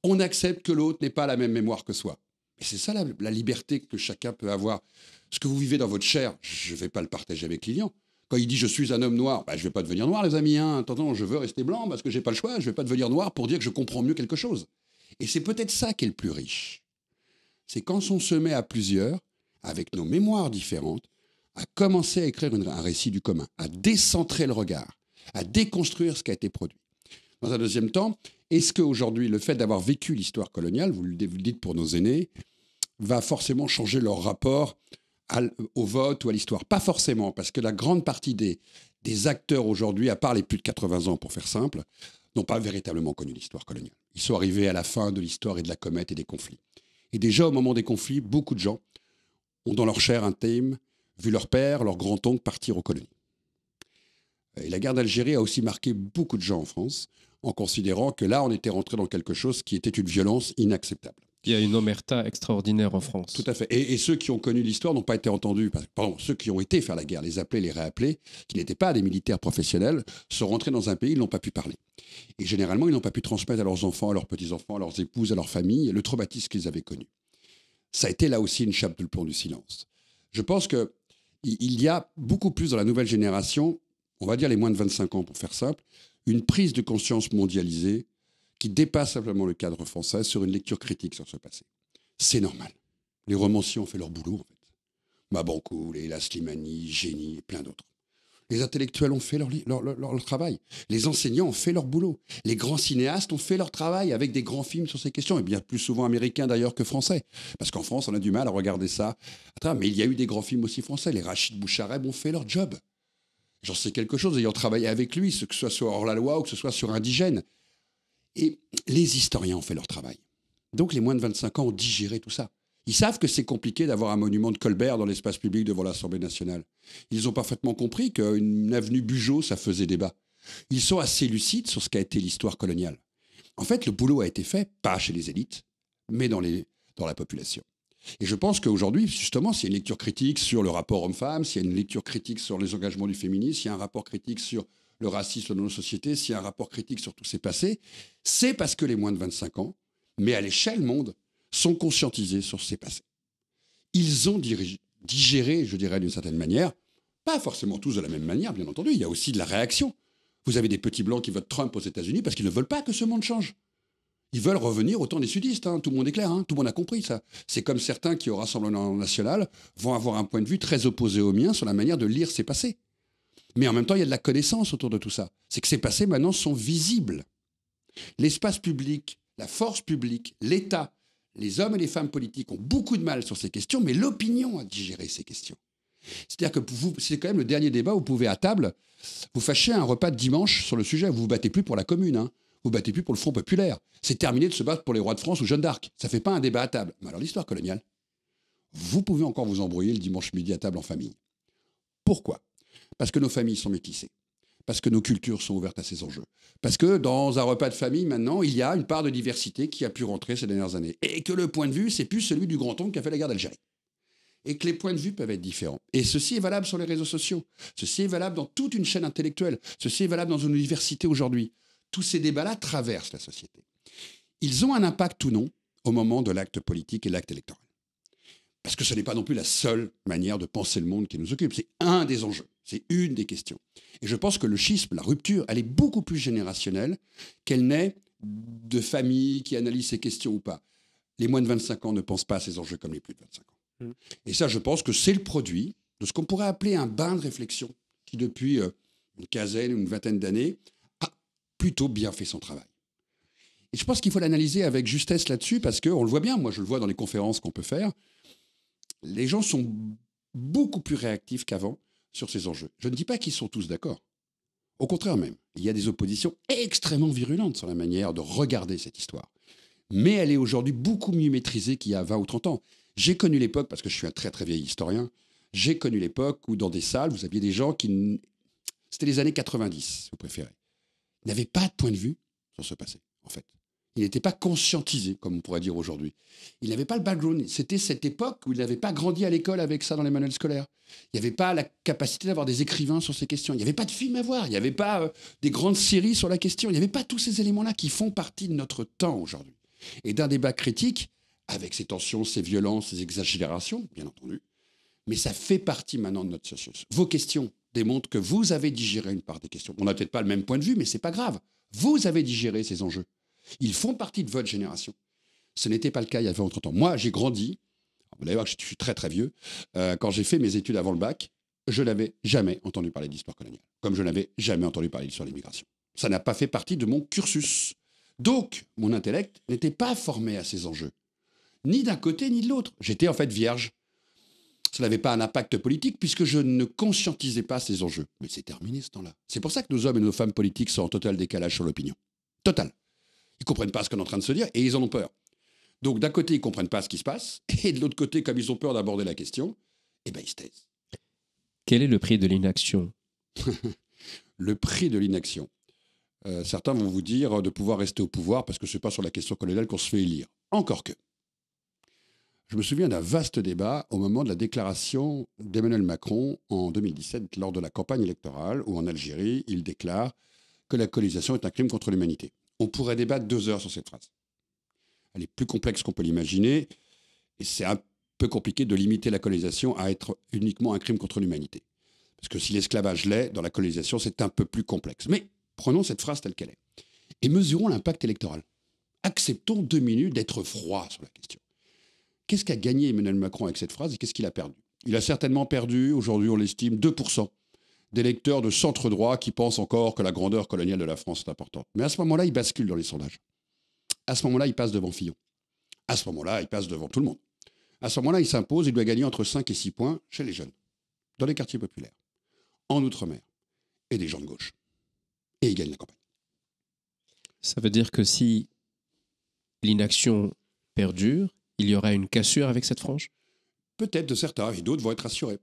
On accepte que l'autre n'ait pas la même mémoire que soi. Et c'est ça la liberté que chacun peut avoir. Ce que vous vivez dans votre chair, je ne vais pas le partager avec Lilian. Quand il dit « je suis un homme noir », je ne vais pas devenir noir, les amis. Attends, je veux rester blanc parce que je n'ai pas le choix. Je ne vais pas devenir noir pour dire que je comprends mieux quelque chose. Et c'est peut-être ça qui est le plus riche. C'est quand on se met à plusieurs, avec nos mémoires différentes, à commencer à écrire un récit du commun, à décentrer le regard, à déconstruire ce qui a été produit. Dans un deuxième temps, est-ce qu'aujourd'hui, le fait d'avoir vécu l'histoire coloniale, vous le dites pour nos aînés, va forcément changer leur rapport au vote ou à l'histoire? Pas forcément, parce que la grande partie des acteurs aujourd'hui, à part les plus de 80 ans pour faire simple, n'ont pas véritablement connu l'histoire coloniale. Ils sont arrivés à la fin de l'histoire et de la comète et des conflits. Et déjà, au moment des conflits, beaucoup de gens ont dans leur chair intime vu leur père, leur grand-oncle partir aux colonies. Et la guerre d'Algérie a aussi marqué beaucoup de gens en France, en considérant que là, on était rentré dans quelque chose qui était une violence inacceptable.
Il y a une omerta extraordinaire en France.
Tout à fait. Et ceux qui ont connu l'histoire n'ont pas été entendus. Pardon, ceux qui ont été faire la guerre, les appelés, les réappelés, qui n'étaient pas des militaires professionnels, sont rentrés dans un pays, ils n'ont pas pu parler. Et généralement, ils n'ont pas pu transmettre à leurs enfants, à leurs petits-enfants, à leurs épouses, à leurs familles, le traumatisme qu'ils avaient connu. Ça a été là aussi une chape de plomb du silence. Je pense qu'il y a beaucoup plus dans la nouvelle génération, on va dire les moins de 25 ans pour faire simple, une prise de conscience mondialisée qui dépasse simplement le cadre français sur une lecture critique sur ce passé. C'est normal. Les romanciers ont fait leur boulot, en fait. Mabankou, Leila Slimani, Génie et plein d'autres. Les intellectuels ont fait leur travail. Les enseignants ont fait leur boulot. Les grands cinéastes ont fait leur travail avec des grands films sur ces questions, et bien plus souvent américains d'ailleurs que français. Parce qu'en France, on a du mal à regarder ça. Mais il y a eu des grands films aussi français. Les Rachid Bouchareb ont fait leur job. J'en sais quelque chose, ayant travaillé avec lui, que ce soit sur Hors-la-Loi ou que ce soit sur Indigène. Et les historiens ont fait leur travail. Donc les moins de 25 ans ont digéré tout ça. Ils savent que c'est compliqué d'avoir un monument de Colbert dans l'espace public devant l'Assemblée nationale. Ils ont parfaitement compris qu'une avenue Bugeaud, ça faisait débat. Ils sont assez lucides sur ce qu'a été l'histoire coloniale. En fait, le boulot a été fait, pas chez les élites, mais dans la population. Et je pense qu'aujourd'hui, justement, s'il y a une lecture critique sur le rapport homme-femme, s'il y a une lecture critique sur les engagements du féminisme, s'il y a un rapport critique sur le racisme dans nos sociétés, s'il y a un rapport critique sur tout ces passés, c'est parce que les moins de 25 ans, mais à l'échelle monde, sont conscientisés sur ces passés. Ils ont digéré, je dirais d'une certaine manière, pas forcément tous de la même manière, bien entendu, il y a aussi de la réaction. Vous avez des petits blancs qui votent Trump aux États-Unis parce qu'ils ne veulent pas que ce monde change. Ils veulent revenir au temps des sudistes, tout le monde est clair, tout le monde a compris ça. C'est comme certains qui, au Rassemblement national, vont avoir un point de vue très opposé au mien sur la manière de lire ces passés. Mais en même temps, il y a de la connaissance autour de tout ça. C'est que ces passés, maintenant, sont visibles. L'espace public, la force publique, l'État, les hommes et les femmes politiques ont beaucoup de mal sur ces questions, mais l'opinion a digéré ces questions. C'est-à-dire que c'est quand même le dernier débat où vous pouvez, à table, vous fâcher un repas de dimanche sur le sujet. Vous vous battez plus pour la commune, vous vous battez plus pour le Front populaire. C'est terminé de se battre pour les rois de France ou Jeanne d'Arc. Ça fait pas un débat à table. Mais alors l'histoire coloniale, vous pouvez encore vous embrouiller le dimanche midi à table en famille. Pourquoi ? Parce que nos familles sont métissées. Parce que nos cultures sont ouvertes à ces enjeux. Parce que dans un repas de famille, maintenant, il y a une part de diversité qui a pu rentrer ces dernières années. Et que le point de vue, c'est plus celui du grand-oncle qui a fait la guerre d'Algérie. Et que les points de vue peuvent être différents. Et ceci est valable sur les réseaux sociaux. Ceci est valable dans toute une chaîne intellectuelle. Ceci est valable dans une université aujourd'hui. Tous ces débats-là traversent la société. Ils ont un impact ou non au moment de l'acte politique et l'acte électoral. Parce que ce n'est pas non plus la seule manière de penser le monde qui nous occupe. C'est un des enjeux. C'est une des questions. Et je pense que le schisme, la rupture, elle est beaucoup plus générationnelle qu'elle n'est de familles qui analysent ces questions ou pas. Les moins de 25 ans ne pensent pas à ces enjeux comme les plus de 25 ans. Et ça, je pense que c'est le produit de ce qu'on pourrait appeler un bain de réflexion qui, depuis une quinzaine ou une vingtaine d'années, a plutôt bien fait son travail. Et je pense qu'il faut l'analyser avec justesse là-dessus parce qu'on le voit bien, moi je le vois dans les conférences qu'on peut faire, les gens sont beaucoup plus réactifs qu'avant sur ces enjeux. Je ne dis pas qu'ils sont tous d'accord. Au contraire même, il y a des oppositions extrêmement virulentes sur la manière de regarder cette histoire. Mais elle est aujourd'hui beaucoup mieux maîtrisée qu'il y a 20 ou 30 ans. J'ai connu l'époque, parce que je suis un très très vieil historien, j'ai connu l'époque où dans des salles, vous aviez des gens qui... C'était les années 90, si vous préférez. Ils n'avaient pas de point de vue sur ce passé, en fait. Ils n'étaient pas conscientisés, comme on pourrait dire aujourd'hui. Ils n'avaient pas le background. C'était cette époque où ils n'avaient pas grandi à l'école avec ça dans les manuels scolaires. Il n'y avait pas la capacité d'avoir des écrivains sur ces questions. Il n'y avait pas de films à voir. Il n'y avait pas des grandes séries sur la question. Il n'y avait pas tous ces éléments-là qui font partie de notre temps aujourd'hui. Et d'un débat critique, avec ses tensions, ses violences, ses exagérations, bien entendu. Mais ça fait partie maintenant de notre société. Vos questions démontrent que vous avez digéré une part des questions. On n'a peut-être pas le même point de vue, mais ce n'est pas grave. Vous avez digéré ces enjeux. Ils font partie de votre génération. Ce n'était pas le cas il y a 20 ou 30 ans. Moi, j'ai grandi, vous allez voir que je suis très très vieux, quand j'ai fait mes études avant le bac, je n'avais jamais entendu parler d'histoire coloniale, comme je n'avais jamais entendu parler d'histoire de l'immigration. Ça n'a pas fait partie de mon cursus. Donc, mon intellect n'était pas formé à ces enjeux, ni d'un côté ni de l'autre. J'étais en fait vierge. Ça n'avait pas un impact politique puisque je ne conscientisais pas ces enjeux. Mais c'est terminé ce temps-là. C'est pour ça que nos hommes et nos femmes politiques sont en total décalage sur l'opinion. Total. Ils ne comprennent pas ce qu'on est en train de se dire et ils en ont peur. Donc d'un côté, ils ne comprennent pas ce qui se passe, et de l'autre côté, comme ils ont peur d'aborder la question, eh ben, ils se taisent.
Quel est le prix de l'inaction ?
Le prix de l'inaction. Certains vont vous dire de pouvoir rester au pouvoir parce que ce n'est pas sur la question coloniale qu'on se fait élire. Encore que. Je me souviens d'un vaste débat au moment de la déclaration d'Emmanuel Macron en 2017 lors de la campagne électorale où en Algérie, il déclare que la colonisation est un crime contre l'humanité. On pourrait débattre 2 heures sur cette phrase. Elle est plus complexe qu'on peut l'imaginer et c'est un peu compliqué de limiter la colonisation à être uniquement un crime contre l'humanité. Parce que si l'esclavage l'est, dans la colonisation, c'est un peu plus complexe. Mais prenons cette phrase telle qu'elle est et mesurons l'impact électoral. Acceptons 2 minutes d'être froid sur la question. Qu'est-ce qu'a gagné Emmanuel Macron avec cette phrase et qu'est-ce qu'il a perdu ? Il a certainement perdu, aujourd'hui on l'estime, 2% d'électeurs de centre-droit qui pensent encore que la grandeur coloniale de la France est importante. Mais à ce moment-là, il bascule dans les sondages. À ce moment-là, il passe devant Fillon. À ce moment-là, il passe devant tout le monde. À ce moment-là, il s'impose, il doit gagner entre 5 et 6 points chez les jeunes, dans les quartiers populaires, en Outre-mer, et des gens de gauche. Et il gagne la campagne.
Ça veut dire que si l'inaction perdure, il y aura une cassure avec cette frange?
Peut-être de certains, et d'autres vont être rassurés.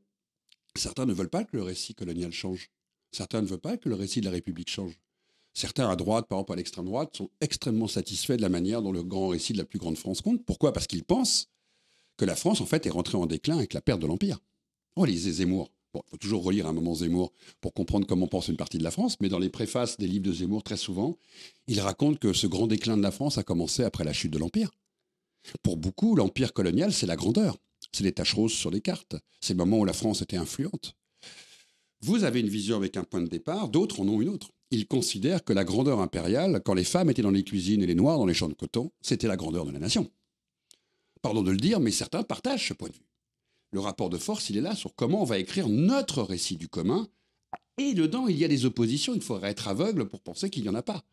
Certains ne veulent pas que le récit colonial change. Certains ne veulent pas que le récit de la République change. Certains à droite, par exemple à l'extrême droite, sont extrêmement satisfaits de la manière dont le grand récit de la plus grande France compte. Pourquoi? Parce qu'ils pensent que la France, en fait, est rentrée en déclin avec la perte de l'Empire. Relisez Zemmour. Bon, il faut toujours relire un moment Zemmour pour comprendre comment pense une partie de la France, mais dans les préfaces des livres de Zemmour, très souvent, il raconte que ce grand déclin de la France a commencé après la chute de l'Empire. Pour beaucoup, l'Empire colonial, c'est la grandeur. C'est les taches roses sur les cartes. C'est le moment où la France était influente. Vous avez une vision avec un point de départ, d'autres en ont une autre. Ils considèrent que la grandeur impériale, quand les femmes étaient dans les cuisines et les noirs dans les champs de coton, c'était la grandeur de la nation. Pardon de le dire, mais certains partagent ce point de vue. Le rapport de force, il est là sur comment on va écrire notre récit du commun. Et dedans, il y a des oppositions. Il faudrait être aveugle pour penser qu'il n'y en a pas.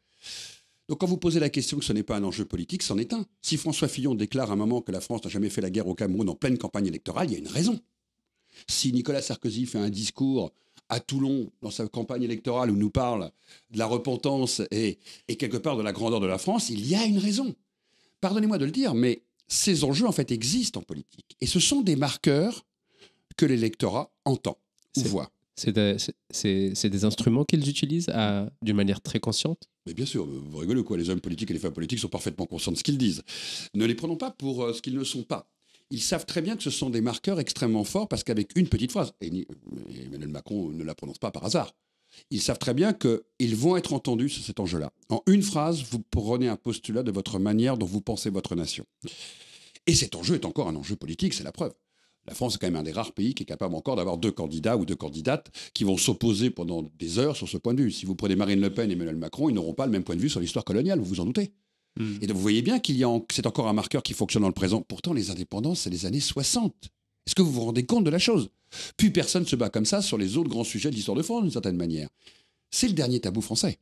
Donc quand vous posez la question que ce n'est pas un enjeu politique, c'en est un. Si François Fillon déclare à un moment que la France n'a jamais fait la guerre au Cameroun en pleine campagne électorale, il y a une raison. Si Nicolas Sarkozy fait un discours à Toulon, dans sa campagne électorale, où nous parle de la repentance et quelque part de la grandeur de la France, il y a une raison. Pardonnez-moi de le dire, mais ces enjeux, en fait, existent en politique. Et ce sont des marqueurs que l'électorat entend ou voit.
C'est des instruments qu'ils utilisent d'une manière très consciente?
Mais bien sûr, vous rigolez quoi? Les hommes politiques et les femmes politiques sont parfaitement conscients de ce qu'ils disent. Ne les prenons pas pour ce qu'ils ne sont pas. Ils savent très bien que ce sont des marqueurs extrêmement forts parce qu'avec une petite phrase, et Emmanuel Macron ne la prononce pas par hasard, ils savent très bien qu'ils vont être entendus sur cet enjeu-là. En une phrase, vous prenez un postulat de votre manière dont vous pensez votre nation. Et cet enjeu est encore un enjeu politique, c'est la preuve. La France est quand même un des rares pays qui est capable encore d'avoir 2 candidats ou 2 candidates qui vont s'opposer pendant des heures sur ce point de vue. Si vous prenez Marine Le Pen et Emmanuel Macron, ils n'auront pas le même point de vue sur l'histoire coloniale, vous vous en doutez. Et donc vous voyez bien c'est encore un marqueur qui fonctionne dans le présent. Pourtant, les indépendances, c'est les années 60. Est-ce que vous vous rendez compte de la chose? Puis personne ne se bat comme ça sur les autres grands sujets de l'histoire de France, d'une certaine manière. C'est le dernier tabou français.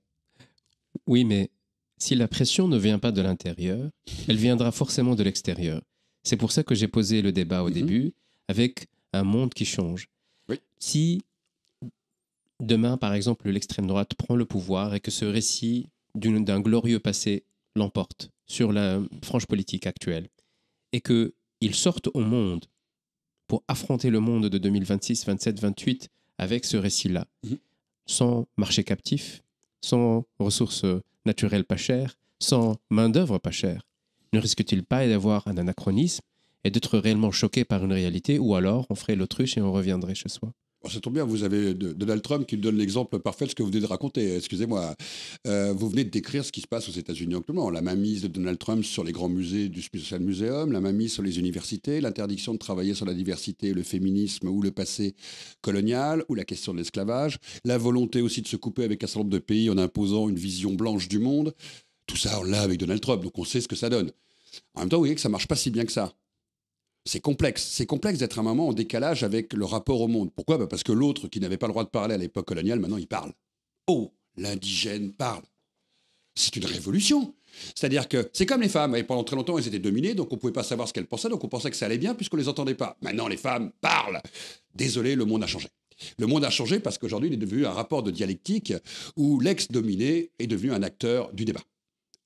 Oui, mais si la pression ne vient pas de l'intérieur, elle viendra forcément de l'extérieur. C'est pour ça que j'ai posé le débat au début, avec un monde qui change.
Oui.
Si demain, par exemple, l'extrême droite prend le pouvoir et que ce récit d'un glorieux passé l'emporte sur la frange politique actuelle, et qu'ils sortent au monde pour affronter le monde de 2026, 27, 28 avec ce récit-là, sans marché captif, sans ressources naturelles pas chères, sans main-d'œuvre pas chère, ne risque-t-il pas d'avoir un anachronisme et d'être réellement choqué par une réalité, ou alors on ferait l'autruche et on reviendrait chez soi?
Bon, ça tombe bien, vous avez Donald Trump qui nous donne l'exemple parfait de ce que vous venez de raconter. Excusez-moi, vous venez de décrire ce qui se passe aux États-Unis actuellement. La mainmise de Donald Trump sur les grands musées du Smithsonian Museum, la mainmise sur les universités, l'interdiction de travailler sur la diversité, le féminisme ou le passé colonial, ou la question de l'esclavage, la volonté aussi de se couper avec un certain nombre de pays en imposant une vision blanche du monde. Tout ça, on l'a avec Donald Trump, donc on sait ce que ça donne. En même temps, vous voyez que ça ne marche pas si bien que ça. C'est complexe. C'est complexe d'être un moment en décalage avec le rapport au monde. Pourquoi? Parce que l'autre, qui n'avait pas le droit de parler à l'époque coloniale, maintenant il parle. Oh, l'indigène parle. C'est une révolution. C'est-à-dire que c'est comme les femmes. Et pendant très longtemps, elles étaient dominées, donc on ne pouvait pas savoir ce qu'elles pensaient, donc on pensait que ça allait bien puisqu'on ne les entendait pas. Maintenant, les femmes parlent. Désolé, le monde a changé. Le monde a changé parce qu'aujourd'hui, il est devenu un rapport de dialectique où l'ex-dominé est devenu un acteur du débat.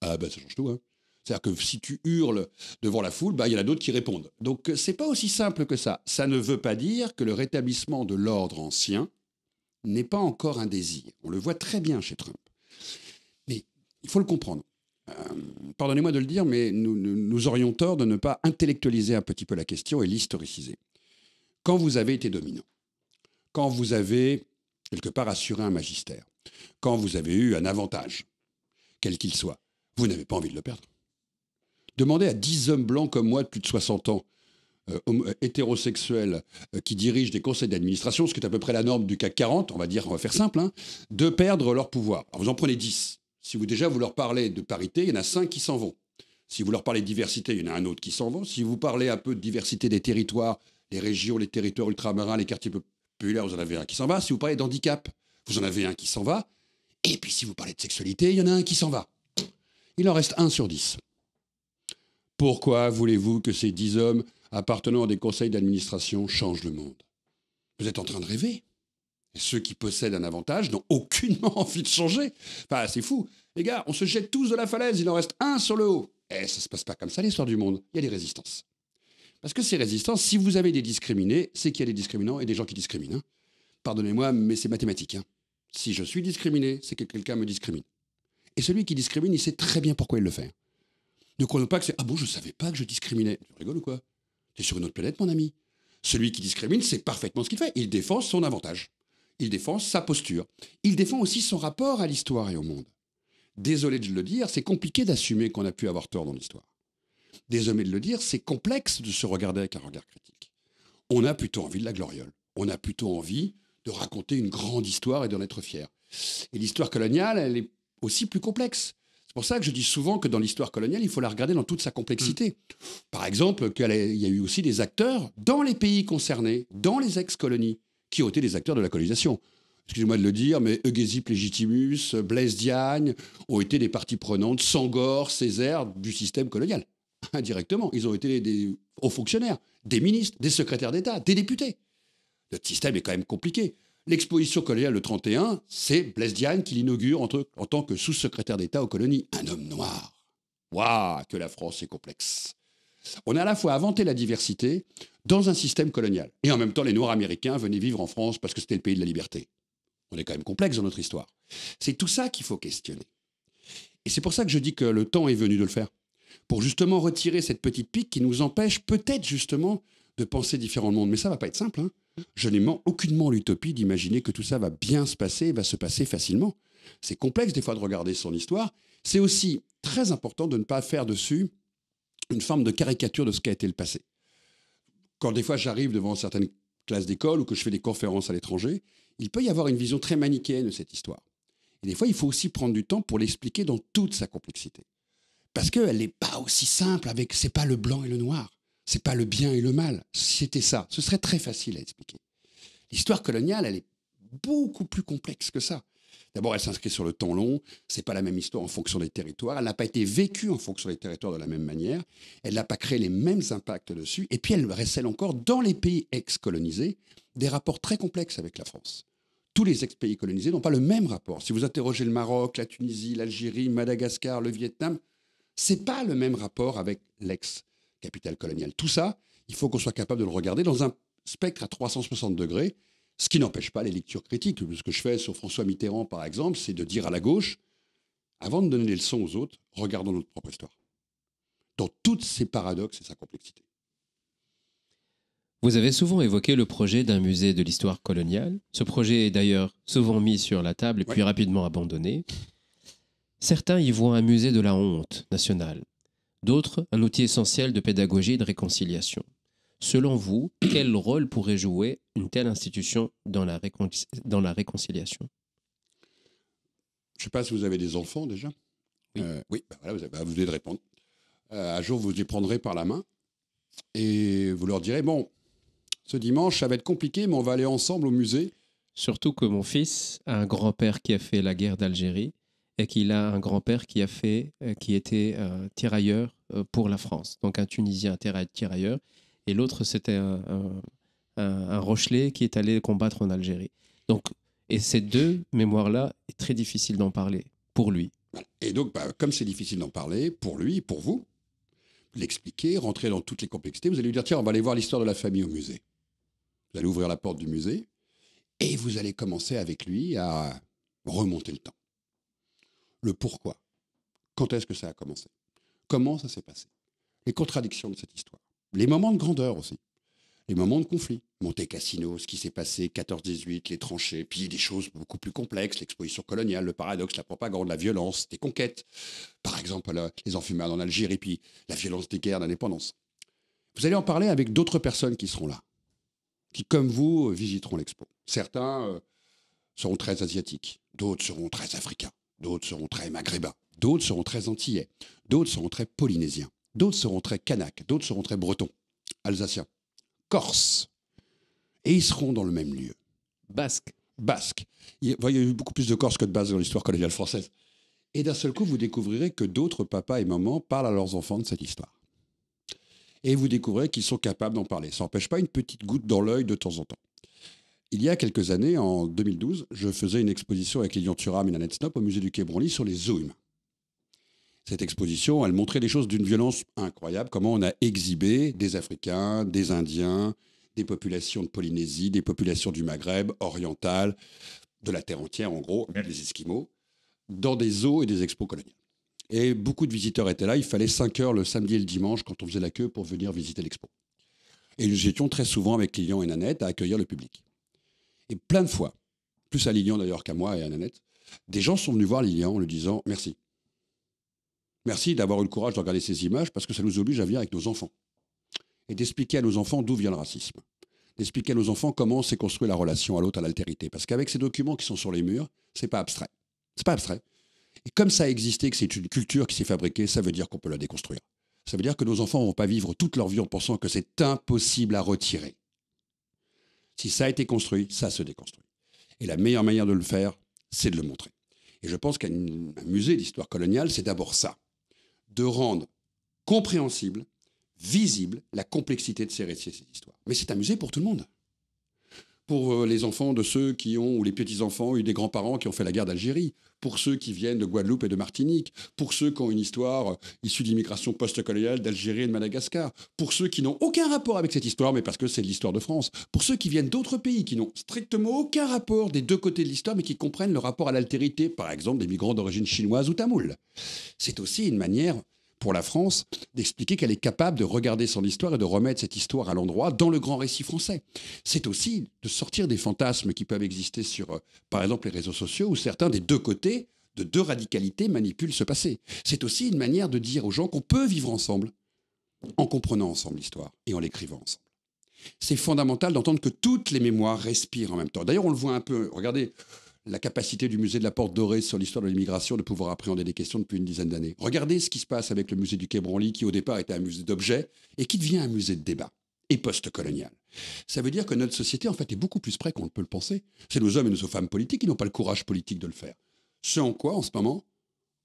Ah ben, ça change tout, hein. C'est-à-dire que si tu hurles devant la foule, il y en a d'autres qui répondent. Donc, c'est pas aussi simple que ça. Ça ne veut pas dire que le rétablissement de l'ordre ancien n'est pas encore un désir. On le voit très bien chez Trump. Mais il faut le comprendre. Pardonnez-moi de le dire, mais nous aurions tort de ne pas intellectualiser un petit peu la question et l'historiciser. Quand vous avez été dominant, quand vous avez quelque part assuré un magistère, quand vous avez eu un avantage, quel qu'il soit, vous n'avez pas envie de le perdre. Demandez à 10 hommes blancs comme moi de plus de 60 ans, hétérosexuels, qui dirigent des conseils d'administration, ce qui est à peu près la norme du CAC 40, on va faire simple, hein, de perdre leur pouvoir. Alors vous en prenez 10. Si vous leur parlez de parité, il y en a 5 qui s'en vont. Si vous leur parlez de diversité, il y en a un autre qui s'en va. Si vous parlez un peu de diversité des territoires, les régions, les territoires ultramarins, les quartiers populaires, vous en avez un qui s'en va. Si vous parlez d'handicap, vous en avez un qui s'en va. Et puis si vous parlez de sexualité, il y en a un qui s'en va. Il en reste 1 sur 10. Pourquoi voulez-vous que ces 10 hommes appartenant à des conseils d'administration changent le monde? Vous êtes en train de rêver. Et ceux qui possèdent un avantage n'ont aucunement envie de changer. Enfin, c'est fou. Les gars, on se jette tous de la falaise, il en reste 1 sur le haut. Eh, ça se passe pas comme ça, l'histoire du monde. Il y a des résistances. Parce que ces résistances, si vous avez des discriminés, c'est qu'il y a des discriminants et des gens qui discriminent. Hein. Pardonnez-moi, mais c'est mathématique. Hein. Si je suis discriminé, c'est que quelqu'un me discrimine. Et celui qui discrimine, il sait très bien pourquoi il le fait. Ne croyons pas que c'est « Ah bon, je savais pas que je discriminais ». Tu rigoles ou quoi? T'es sur une autre planète, mon ami. Celui qui discrimine, c'est parfaitement ce qu'il fait. Il défend son avantage. Il défend sa posture. Il défend aussi son rapport à l'histoire et au monde. Désolé de le dire, c'est compliqué d'assumer qu'on a pu avoir tort dans l'histoire. Désolé de le dire, c'est complexe de se regarder avec un regard critique. On a plutôt envie de la gloriole. On a plutôt envie de raconter une grande histoire et d'en être fier. Et l'histoire coloniale, elle est aussi plus complexe. C'est pour ça que je dis souvent que dans l'histoire coloniale, il faut la regarder dans toute sa complexité. Par exemple, qu'il y a eu aussi des acteurs dans les pays concernés, dans les ex-colonies, qui ont été des acteurs de la colonisation. Excusez-moi de le dire, mais Eugésippe Légitimus, Blaise Diagne ont été des parties prenantes, Senghor, Césaire, du système colonial. Indirectement, ils ont été des hauts fonctionnaires, des ministres, des secrétaires d'État, des députés. Notre système est quand même compliqué. L'exposition coloniale de 31, c'est Blaise Diagne qui l'inaugure en tant que sous-secrétaire d'État aux colonies. Un homme noir. Waouh, que la France est complexe. On a à la fois inventé la diversité dans un système colonial. Et en même temps, les Noirs américains venaient vivre en France parce que c'était le pays de la liberté. On est quand même complexe dans notre histoire. C'est tout ça qu'il faut questionner. Et c'est pour ça que je dis que le temps est venu de le faire. Pour justement retirer cette petite pique qui nous empêche peut-être justement de penser différemment le monde. Mais ça va pas être simple. Hein. Je n'ai aucunement l'utopie d'imaginer que tout ça va bien se passer, va se passer facilement. C'est complexe des fois de regarder son histoire. C'est aussi très important de ne pas faire dessus une forme de caricature de ce qu'a été le passé. Quand des fois j'arrive devant certaines classes d'école ou que je fais des conférences à l'étranger, il peut y avoir une vision très manichéenne de cette histoire. Et des fois, il faut aussi prendre du temps pour l'expliquer dans toute sa complexité. Parce qu'elle n'est pas aussi simple avec, c'est pas le blanc et le noir, c'est pas le bien et le mal. Si c'était ça, ce serait très facile à expliquer. L'histoire coloniale, elle est beaucoup plus complexe que ça. D'abord, elle s'inscrit sur le temps long. C'est pas la même histoire en fonction des territoires. Elle n'a pas été vécue en fonction des territoires de la même manière. Elle n'a pas créé les mêmes impacts dessus. Et puis, elle recèle encore dans les pays ex-colonisés des rapports très complexes avec la France. Tous les ex-pays colonisés n'ont pas le même rapport. Si vous interrogez le Maroc, la Tunisie, l'Algérie, Madagascar, le Vietnam, c'est pas le même rapport avec l'ex-capitale coloniale. Tout ça, il faut qu'on soit capable de le regarder dans un spectre à 360 degrés, ce qui n'empêche pas les lectures critiques. Ce que je fais sur François Mitterrand, par exemple, c'est de dire à la gauche, avant de donner des leçons aux autres, regardons notre propre histoire. Dans tous ses paradoxes et sa complexité.
Vous avez souvent évoqué le projet d'un musée de l'histoire coloniale. Ce projet est d'ailleurs souvent mis sur la table et puis rapidement abandonné. Certains y voient un musée de la honte nationale. D'autres, un outil essentiel de pédagogie et de réconciliation. Selon vous, quel rôle pourrait jouer une telle institution dans la réconciliation?
Je ne sais pas si vous avez des enfants déjà.
Oui,
oui, voilà, vous venez de répondre. Un jour, vous les prendrez par la main et vous leur direz, bon, ce dimanche, ça va être compliqué, mais on va aller ensemble au musée.
Surtout que mon fils a un grand-père qui a fait la guerre d'Algérie et qu'il a un grand-père qui était tirailleur pour la France. Donc un Tunisien tirailleur. Et l'autre, c'était un Rochelais qui est allé combattre en Algérie. Donc, et ces deux mémoires-là, est très difficile d'en parler pour lui.
Et donc, comme c'est difficile d'en parler, pour lui, pour vous, l'expliquer, rentrer dans toutes les complexités, vous allez lui dire, tiens, on va aller voir l'histoire de la famille au musée. Vous allez ouvrir la porte du musée et vous allez commencer avec lui à remonter le temps. Le pourquoi. Quand est-ce que ça a commencé? Comment ça s'est passé? Les contradictions de cette histoire. Les moments de grandeur aussi. Les moments de conflit. Monte Cassino, ce qui s'est passé, 14-18, les tranchées, puis des choses beaucoup plus complexes, l'exposition coloniale, le paradoxe, la propagande, la violence, des conquêtes. Par exemple, les enfumades en Algérie, puis la violence des guerres d'indépendance. Vous allez en parler avec d'autres personnes qui seront là, qui, comme vous, visiteront l'expo. Certains seront très asiatiques, d'autres seront très africains, d'autres seront très maghrébins, d'autres seront très antillais, d'autres seront très polynésiens, d'autres seront très kanaks, d'autres seront très bretons, alsaciens, corses. Et ils seront dans le même lieu.
Basque.
basque. Il y a eu beaucoup plus de Corses que de Basques dans l'histoire coloniale française. Et d'un seul coup, vous découvrirez que d'autres papas et mamans parlent à leurs enfants de cette histoire. Et vous découvrirez qu'ils sont capables d'en parler. Ça n'empêche pas une petite goutte dans l'œil de temps en temps. Il y a quelques années, en 2012, je faisais une exposition avec Lilian Thuram et Nanette Snob au musée du Quai Branly sur les zoos humains. Cette exposition, elle montrait des choses d'une violence incroyable, comment on a exhibé des Africains, des Indiens, des populations de Polynésie, des populations du Maghreb, orientales, de la terre entière en gros, même les Esquimaux, dans des zoos et des expos coloniales. Et beaucoup de visiteurs étaient là, il fallait 5 heures le samedi et le dimanche quand on faisait la queue pour venir visiter l'expo. Et nous étions très souvent avec Lilian et Nanette à accueillir le public. Et plein de fois, plus à Lilian d'ailleurs qu'à moi et à Nanette, des gens sont venus voir Lilian en lui disant « Merci. Merci d'avoir eu le courage de regarder ces images parce que ça nous oblige à venir avec nos enfants. Et d'expliquer à nos enfants d'où vient le racisme. D'expliquer à nos enfants comment s'est construite la relation à l'autre, à l'altérité. Parce qu'avec ces documents qui sont sur les murs, c'est pas abstrait. C'est pas abstrait. Et comme ça a existé, que c'est une culture qui s'est fabriquée, ça veut dire qu'on peut la déconstruire. Ça veut dire que nos enfants ne vont pas vivre toute leur vie en pensant que c'est impossible à retirer. Si ça a été construit, ça se déconstruit. Et la meilleure manière de le faire, c'est de le montrer. Et je pense qu'un musée d'histoire coloniale, c'est d'abord ça. De rendre compréhensible, visible, la complexité de ces récits et ces histoires. Mais c'est un musée pour tout le monde. Pour les enfants de ceux qui ont, ou les petits-enfants, eu des grands-parents qui ont fait la guerre d'Algérie, pour ceux qui viennent de Guadeloupe et de Martinique, pour ceux qui ont une histoire issue de l'immigration post-coloniale d'Algérie et de Madagascar, pour ceux qui n'ont aucun rapport avec cette histoire, mais parce que c'est de l'histoire de France, pour ceux qui viennent d'autres pays, qui n'ont strictement aucun rapport des deux côtés de l'histoire, mais qui comprennent le rapport à l'altérité, par exemple des migrants d'origine chinoise ou tamoule. C'est aussi une manière pour la France d'expliquer qu'elle est capable de regarder son histoire et de remettre cette histoire à l'endroit dans le grand récit français. C'est aussi de sortir des fantasmes qui peuvent exister sur, par exemple, les réseaux sociaux, où certains des deux côtés, de deux radicalités, manipulent ce passé. C'est aussi une manière de dire aux gens qu'on peut vivre ensemble en comprenant ensemble l'histoire et en l'écrivant ensemble. C'est fondamental d'entendre que toutes les mémoires respirent en même temps. D'ailleurs, on le voit un peu. Regardez la capacité du musée de la Porte Dorée sur l'histoire de l'immigration de pouvoir appréhender des questions depuis une dizaine d'années. Regardez ce qui se passe avec le musée du Quai Branly, qui au départ était un musée d'objets et qui devient un musée de débat et post-colonial. Ça veut dire que notre société, en fait, est beaucoup plus près qu'on ne peut le penser. C'est nos hommes et nos femmes politiques qui n'ont pas le courage politique de le faire. Ce en quoi, en ce moment,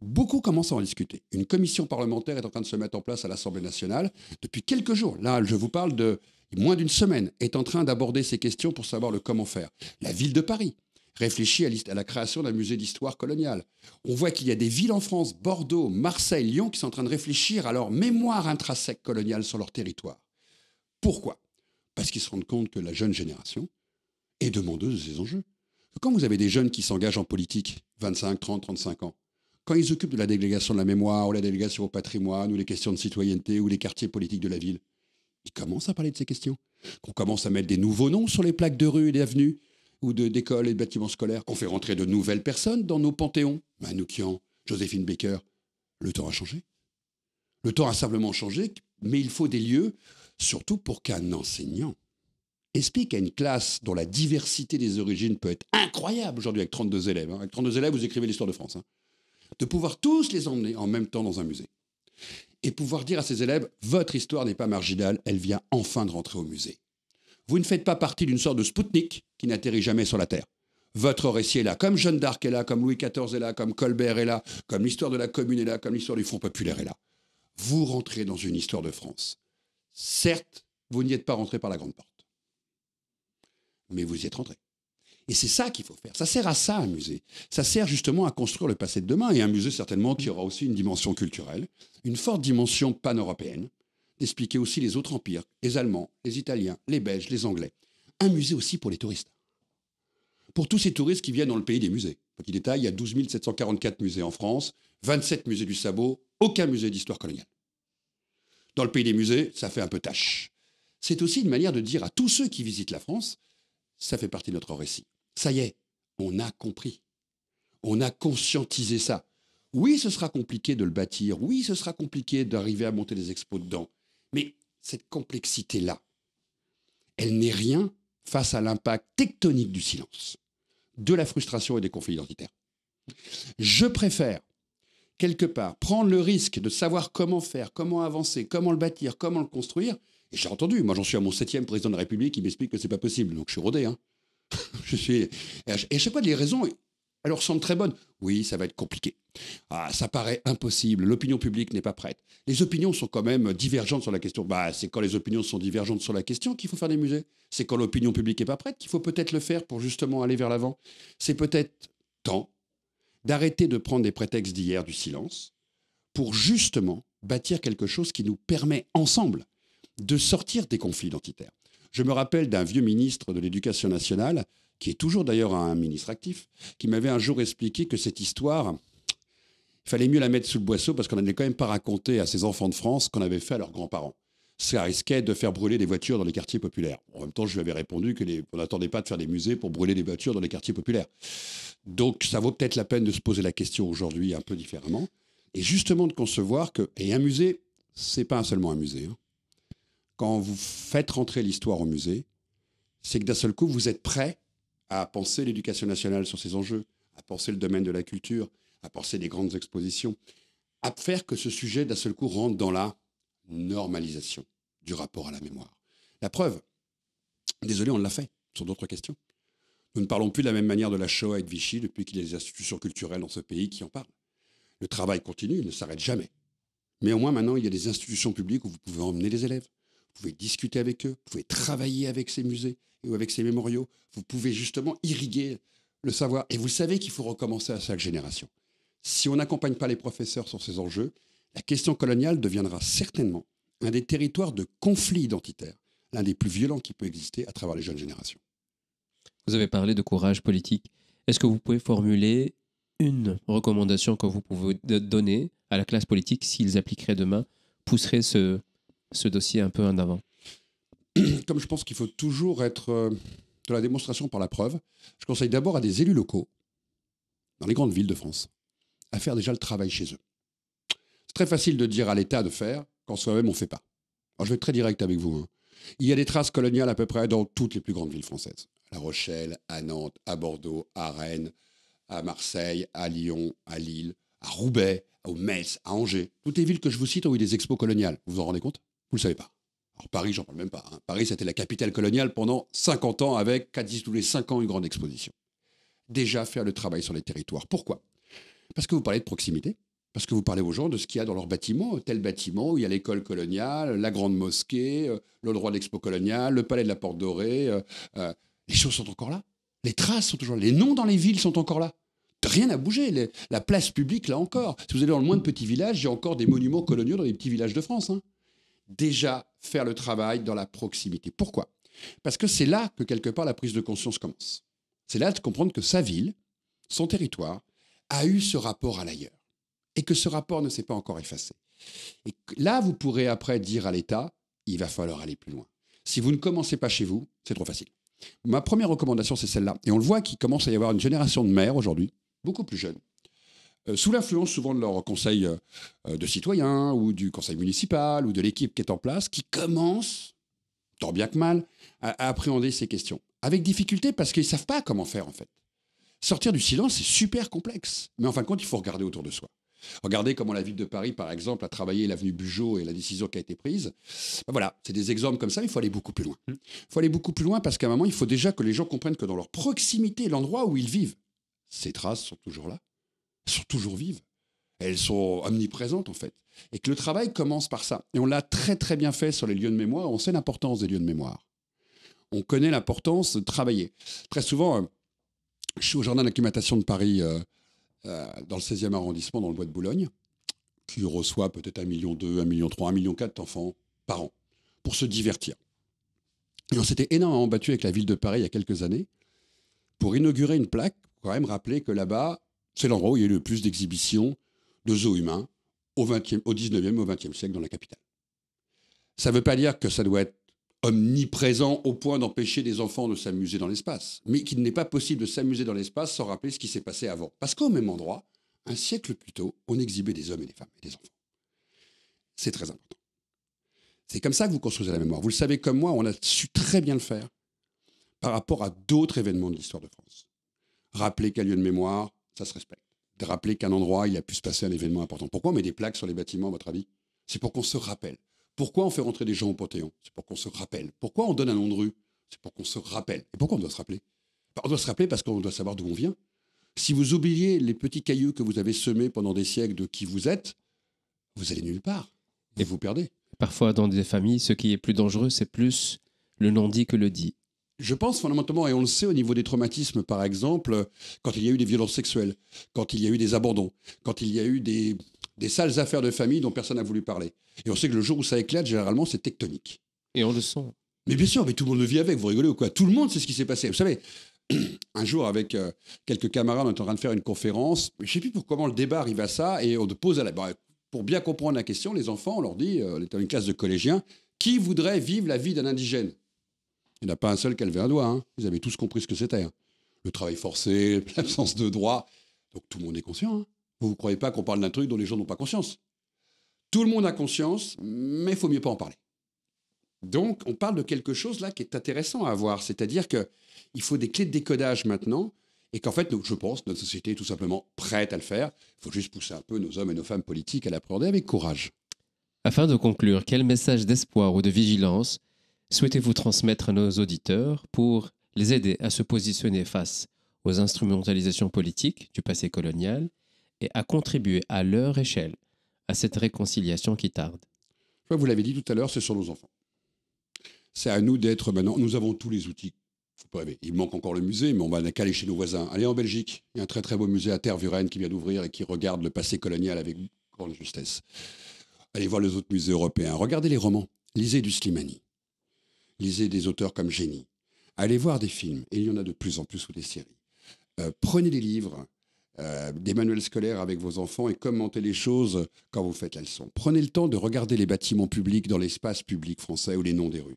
beaucoup commencent à en discuter. Une commission parlementaire est en train de se mettre en place à l'Assemblée nationale depuis quelques jours. Là, je vous parle de moins d'une semaine, est en train d'aborder ces questions pour savoir le comment faire. La ville de Paris réfléchit à la création d'un musée d'histoire coloniale. On voit qu'il y a des villes en France, Bordeaux, Marseille, Lyon, qui sont en train de réfléchir à leur mémoire intrinsèque coloniale sur leur territoire. Pourquoi ? Parce qu'ils se rendent compte que la jeune génération est demandeuse de ces enjeux. Quand vous avez des jeunes qui s'engagent en politique, 25, 30, 35 ans, quand ils s'occupent de la délégation de la mémoire, ou la délégation au patrimoine, ou les questions de citoyenneté, ou les quartiers politiques de la ville, ils commencent à parler de ces questions. Qu'on commence à mettre des nouveaux noms sur les plaques de rues et d'avenues, ou d'écoles et de bâtiments scolaires, qu'on fait rentrer de nouvelles personnes dans nos panthéons. Manoukian, Joséphine Baker. Le temps a changé. Le temps a simplement changé, mais il faut des lieux, surtout pour qu'un enseignant explique à une classe dont la diversité des origines peut être incroyable aujourd'hui avec 32 élèves. Avec 32 élèves, vous écrivez l'histoire de France. De pouvoir tous les emmener en même temps dans un musée. Et pouvoir dire à ces élèves, votre histoire n'est pas marginale, elle vient enfin de rentrer au musée. Vous ne faites pas partie d'une sorte de Spoutnik qui n'atterrit jamais sur la Terre. Votre récit est là, comme Jeanne d'Arc est là, comme Louis XIV est là, comme Colbert est là, comme l'histoire de la Commune est là, comme l'histoire du Front populaire est là. Vous rentrez dans une histoire de France. Certes, vous n'y êtes pas rentré par la grande porte. Mais vous y êtes rentré. Et c'est ça qu'il faut faire. Ça sert à ça, un musée. Ça sert justement à construire le passé de demain. Et un musée, certainement, qui aura aussi une dimension culturelle, une forte dimension pan-européenne, d'expliquer aussi les autres empires, les Allemands, les Italiens, les Belges, les Anglais. Un musée aussi pour les touristes. Pour tous ces touristes qui viennent dans le pays des musées. Petit détail, il y a 12 744 musées en France, 27 musées du sabot, aucun musée d'histoire coloniale. Dans le pays des musées, ça fait un peu tâche. C'est aussi une manière de dire à tous ceux qui visitent la France, ça fait partie de notre récit. Ça y est, on a compris. On a conscientisé ça. Oui, ce sera compliqué de le bâtir. Oui, ce sera compliqué d'arriver à monter des expos dedans. Mais cette complexité-là, elle n'est rien face à l'impact tectonique du silence, de la frustration et des conflits identitaires. Je préfère, quelque part, prendre le risque de savoir comment faire, comment avancer, comment le bâtir, comment le construire. Et j'ai entendu, moi j'en suis à mon 7e président de la République qui m'explique que c'est pas possible, donc je suis rodé. Et à chaque fois, les raisons, elles leur semblent très bonnes. Oui, ça va être compliqué. Ah, ça paraît impossible. L'opinion publique n'est pas prête. Les opinions sont quand même divergentes sur la question. C'est quand les opinions sont divergentes sur la question qu'il faut faire des musées. C'est quand l'opinion publique n'est pas prête qu'il faut peut-être le faire pour justement aller vers l'avant. C'est peut-être temps d'arrêter de prendre des prétextes d'hier, du silence, pour justement bâtir quelque chose qui nous permet ensemble de sortir des conflits identitaires. Je me rappelle d'un vieux ministre de l'Éducation nationale, qui est toujours d'ailleurs un ministre actif, qui m'avait un jour expliqué que cette histoire, il fallait mieux la mettre sous le boisseau parce qu'on n'allait quand même pas raconter à ces enfants de France qu'on avait fait à leurs grands-parents. Ça risquait de faire brûler des voitures dans les quartiers populaires. En même temps, je lui avais répondu qu'on n'attendait pas de faire des musées pour brûler des voitures dans les quartiers populaires. Donc, ça vaut peut-être la peine de se poser la question aujourd'hui un peu différemment. Et justement de concevoir que... Et un musée, c'est pas seulement un musée. Quand vous faites rentrer l'histoire au musée, c'est que d'un seul coup, vous êtes prêt à penser l'éducation nationale sur ses enjeux, à penser le domaine de la culture, à penser les grandes expositions, à faire que ce sujet, d'un seul coup, rentre dans la normalisation du rapport à la mémoire. La preuve, désolé, on l'a fait sur d'autres questions. Nous ne parlons plus de la même manière de la Shoah et de Vichy depuis qu'il y a des institutions culturelles dans ce pays qui en parlent. Le travail continue, il ne s'arrête jamais. Mais au moins maintenant, il y a des institutions publiques où vous pouvez emmener les élèves, vous pouvez discuter avec eux, vous pouvez travailler avec ces musées ou avec ces mémoriaux, vous pouvez justement irriguer le savoir. Et vous savez qu'il faut recommencer à chaque génération. Si on n'accompagne pas les professeurs sur ces enjeux, la question coloniale deviendra certainement un des territoires de conflits identitaires, l'un des plus violents qui peut exister à travers les jeunes générations.
Vous avez parlé de courage politique. Est-ce que vous pouvez formuler une recommandation que vous pouvez donner à la classe politique s'ils appliqueraient demain, pousserait ce dossier un peu en avant?
Comme je pense qu'il faut toujours être de la démonstration par la preuve, je conseille d'abord à des élus locaux, dans les grandes villes de France, à faire déjà le travail chez eux. C'est très facile de dire à l'État de faire, quand soi-même on ne fait pas. Alors je vais être très direct avec vous. Il y a des traces coloniales à peu près dans toutes les plus grandes villes françaises. À La Rochelle, à Nantes, à Bordeaux, à Rennes, à Marseille, à Lyon, à Lille, à Roubaix, à Metz, à Angers. Toutes les villes que je vous cite ont eu des expos coloniales. Vous vous en rendez compte? Vous ne le savez pas. Alors Paris, j'en parle même pas. Paris, c'était la capitale coloniale pendant 50 ans avec, tous les 5 ans, une grande exposition. Déjà faire le travail sur les territoires. Pourquoi? Parce que vous parlez de proximité. Parce que vous parlez aux gens de ce qu'il y a dans leur bâtiment, tel bâtiment où il y a l'école coloniale, la grande mosquée, le droit de l'expo coloniale, le palais de la Porte Dorée. Les choses sont encore là. Les traces sont toujours là. Les noms dans les villes sont encore là. Rien n'a bougé. La place publique, là encore. Si vous allez dans le moins de petits villages, il y a encore des monuments coloniaux dans les petits villages de France. Déjà, faire le travail dans la proximité. Pourquoi? Parce que c'est là que, quelque part, la prise de conscience commence. C'est là de comprendre que sa ville, son territoire, a eu ce rapport à l'ailleurs. Et que ce rapport ne s'est pas encore effacé. Et là, vous pourrez après dire à l'État, il va falloir aller plus loin. Si vous ne commencez pas chez vous, c'est trop facile. Ma première recommandation, c'est celle-là. Et on le voit qu'il commence à y avoir une génération de maires aujourd'hui, beaucoup plus jeunes, sous l'influence souvent de leur conseil de citoyens ou du conseil municipal ou de l'équipe qui est en place, qui commencent, tant bien que mal, à appréhender ces questions. Avec difficulté parce qu'ils ne savent pas comment faire en fait. Sortir du silence, c'est super complexe. Mais en fin de compte, il faut regarder autour de soi. Regardez comment la ville de Paris, par exemple, a travaillé l'avenue Bugeaud et la décision qui a été prise. Voilà, c'est des exemples comme ça, mais il faut aller beaucoup plus loin. Il faut aller beaucoup plus loin parce qu'à un moment, il faut déjà que les gens comprennent que dans leur proximité, l'endroit où ils vivent, ces traces sont toujours là. Elles sont toujours vives. Elles sont omniprésentes, en fait. Et que le travail commence par ça. Et on l'a très, très bien fait sur les lieux de mémoire. On sait l'importance des lieux de mémoire. On connaît l'importance de travailler. Très souvent, je suis au jardin d'acclimatation de Paris, dans le 16e arrondissement, dans le bois de Boulogne, qui reçoit peut-être 1,2 million, 1,3 million, 1,4 million d'enfants par an, pour se divertir. Et on s'était énormément battu avec la ville de Paris il y a quelques années, pour inaugurer une plaque, pour quand même rappeler que là-bas, c'est l'endroit où il y a eu le plus d'exhibitions de zoos humains au 19e, au 20e siècle dans la capitale. Ça ne veut pas dire que ça doit être omniprésent au point d'empêcher des enfants de s'amuser dans l'espace, mais qu'il n'est pas possible de s'amuser dans l'espace sans rappeler ce qui s'est passé avant. Parce qu'au même endroit, un siècle plus tôt, on exhibait des hommes et des femmes et des enfants. C'est très important. C'est comme ça que vous construisez la mémoire. Vous le savez comme moi, on a su très bien le faire par rapport à d'autres événements de l'histoire de France. Rappeler qu'un lieu de mémoire, ça se respecte. De rappeler qu'un endroit, il a pu se passer un événement important. Pourquoi on met des plaques sur les bâtiments, à votre avis? C'est pour qu'on se rappelle. Pourquoi on fait rentrer des gens au Panthéon? C'est pour qu'on se rappelle. Pourquoi on donne un nom de rue? C'est pour qu'on se rappelle. Et pourquoi on doit se rappeler? On doit se rappeler parce qu'on doit savoir d'où on vient. Si vous oubliez les petits cailloux que vous avez semés pendant des siècles de qui vous êtes, vous allez nulle part. Et vous perdez.
Parfois, dans des familles, ce qui est plus dangereux, c'est plus le non-dit que le dit.
Je pense fondamentalement, et on le sait au niveau des traumatismes, par exemple, quand il y a eu des violences sexuelles, quand il y a eu des abandons, quand il y a eu des sales affaires de famille dont personne n'a voulu parler. Et on sait que le jour où ça éclate, généralement, c'est tectonique.
Et on le sent.
Mais bien sûr, mais tout le monde le vit avec, vous rigolez ou quoi? Tout le monde sait ce qui s'est passé. Vous savez, un jour, avec quelques camarades, on est en train de faire une conférence. Je ne sais plus comment le débat arrive à ça, et on pose pour bien comprendre la question, les enfants, on leur dit, on est dans une classe de collégiens, qui voudrait vivre la vie d'un indigène? Il n'y en a pas un seul qui a levé un doigt. Hein. Ils avaient tous compris ce que c'était. Hein. Le travail forcé, l'absence de droit. Donc tout le monde est conscient. Hein. Vous ne croyez pas qu'on parle d'un truc dont les gens n'ont pas conscience? Tout le monde a conscience, mais il faut mieux pas en parler. Donc on parle de quelque chose là qui est intéressant à voir. C'est-à-dire qu'il faut des clés de décodage maintenant et qu'en fait, je pense, notre société est tout simplement prête à le faire. Il faut juste pousser un peu nos hommes et nos femmes politiques à l'appréhender avec courage.
Afin de conclure, quel message d'espoir ou de vigilance souhaitez-vous transmettre à nos auditeurs pour les aider à se positionner face aux instrumentalisations politiques du passé colonial et à contribuer à leur échelle à cette réconciliation qui tarde?
Vous l'avez dit tout à l'heure, c'est sur nos enfants. C'est à nous d'être maintenant. Nous avons tous les outils. Faut pas rêver. Il manque encore le musée, mais on va qu'aller chez nos voisins. Allez en Belgique. Il y a un très très beau musée à Tervuren qui vient d'ouvrir et qui regarde le passé colonial avec grande justesse. Allez voir les autres musées européens. Regardez les romans. Lisez du Slimani. Lisez des auteurs comme Génie. Allez voir des films. Et il y en a de plus en plus ou des séries. Prenez des livres, des manuels scolaires avec vos enfants et commentez les choses quand vous faites la leçon. Prenez le temps de regarder les bâtiments publics dans l'espace public français ou les noms des rues.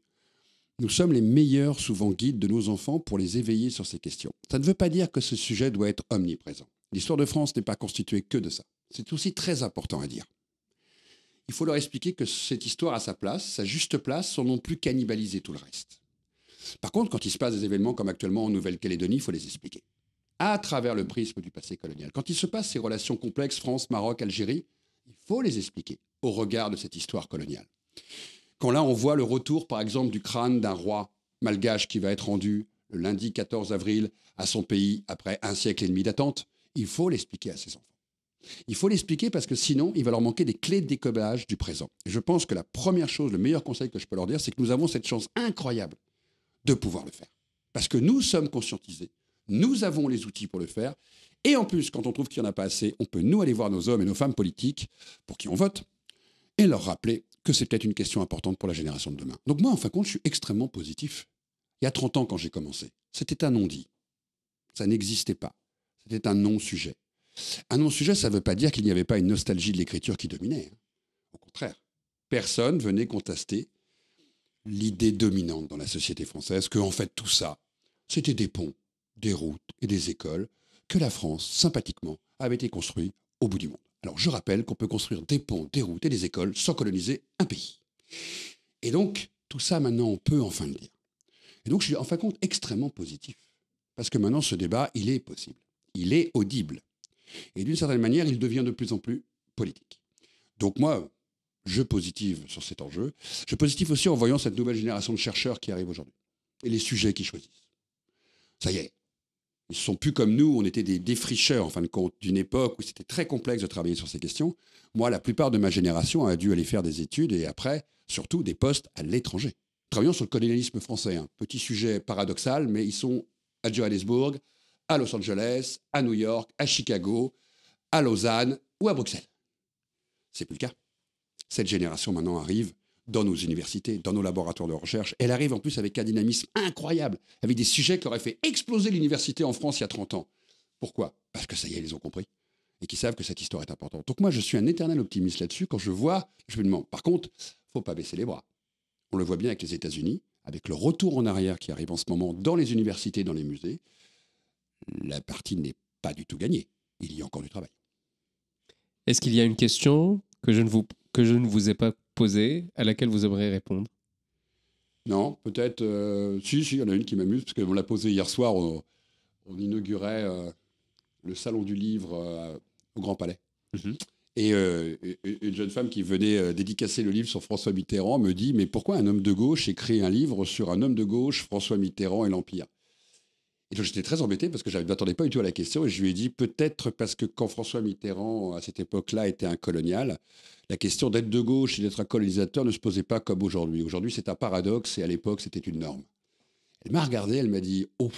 Nous sommes les meilleurs, souvent, guides de nos enfants pour les éveiller sur ces questions. Ça ne veut pas dire que ce sujet doit être omniprésent. L'histoire de France n'est pas constituée que de ça. C'est aussi très important à dire. Il faut leur expliquer que cette histoire a sa place, sa juste place, sans non plus cannibaliser tout le reste. Par contre, quand il se passe des événements comme actuellement en Nouvelle-Calédonie, il faut les expliquer. À travers le prisme du passé colonial. Quand il se passe ces relations complexes, France, Maroc, Algérie, il faut les expliquer au regard de cette histoire coloniale. Quand là, on voit le retour, par exemple, du crâne d'un roi malgache qui va être rendu le lundi 14 avril à son pays après 1 siècle et demi d'attente, il faut l'expliquer à ses enfants. Il faut l'expliquer parce que sinon, il va leur manquer des clés de décodage du présent. Et je pense que la première chose, le meilleur conseil que je peux leur dire, c'est que nous avons cette chance incroyable de pouvoir le faire. Parce que nous sommes conscientisés, nous avons les outils pour le faire. Et en plus, quand on trouve qu'il n'y en a pas assez, on peut nous aller voir nos hommes et nos femmes politiques pour qui on vote et leur rappeler que c'est peut-être une question importante pour la génération de demain. Donc moi, en fin de compte, je suis extrêmement positif. Il y a 30 ans, quand j'ai commencé, c'était un non-dit. Ça n'existait pas. C'était un non-sujet. Un non-sujet, ça ne veut pas dire qu'il n'y avait pas une nostalgie de l'écriture qui dominait. Au contraire. Personne venait contester l'idée dominante dans la société française que, en fait, tout ça, c'était des ponts, des routes et des écoles que la France, sympathiquement, avait été construit au bout du monde. Alors, je rappelle qu'on peut construire des ponts, des routes et des écoles sans coloniser un pays. Et donc, tout ça, maintenant, on peut enfin le dire. Et donc, je suis, en fin de compte, extrêmement positif. Parce que maintenant, ce débat, il est possible. Il est audible. Et d'une certaine manière, il devient de plus en plus politique. Donc moi, je positive sur cet enjeu. Je positive aussi en voyant cette nouvelle génération de chercheurs qui arrive aujourd'hui. Et les sujets qu'ils choisissent. Ça y est. Ils ne sont plus comme nous, on était des défricheurs, en fin de compte, d'une époque où c'était très complexe de travailler sur ces questions. Moi, la plupart de ma génération a dû aller faire des études et après, surtout, des postes à l'étranger. Travaillant sur le colonialisme français. Hein. Petit sujet paradoxal, mais ils sont à Johannesburg, à Los Angeles, à New York, à Chicago, à Lausanne ou à Bruxelles. C'est plus le cas. Cette génération maintenant arrive dans nos universités, dans nos laboratoires de recherche. Elle arrive en plus avec un dynamisme incroyable, avec des sujets qui auraient fait exploser l'université en France il y a 30 ans. Pourquoi? Parce que ça y est, ils ont compris et qu'ils savent que cette histoire est importante. Donc moi, je suis un éternel optimiste là-dessus. Quand je vois, je me demande. Par contre, il ne faut pas baisser les bras. On le voit bien avec les États-Unis, avec le retour en arrière qui arrive en ce moment dans les universités, dans les musées. La partie n'est pas du tout gagnée. Il y a encore du travail.
Est-ce qu'il y a une question que je ne vous ai pas posée, à laquelle vous aimeriez répondre?
Non, peut-être... si, il y en a une qui m'amuse, parce qu'on l'a posée hier soir. On inaugurait le Salon du Livre au Grand Palais. Mm-hmm. Et une jeune femme qui venait dédicacer le livre sur François Mitterrand me dit « Mais pourquoi un homme de gauche écrit un livre sur un homme de gauche, François Mitterrand et l'Empire ?» Et donc j'étais très embêté parce que je ne m'attendais pas du tout à la question et je lui ai dit peut-être parce que quand François Mitterrand, à cette époque-là, était un colonial, la question d'être de gauche et d'être un colonisateur ne se posait pas comme aujourd'hui. Aujourd'hui, c'est un paradoxe et à l'époque, c'était une norme. Elle m'a regardé, elle m'a dit oh.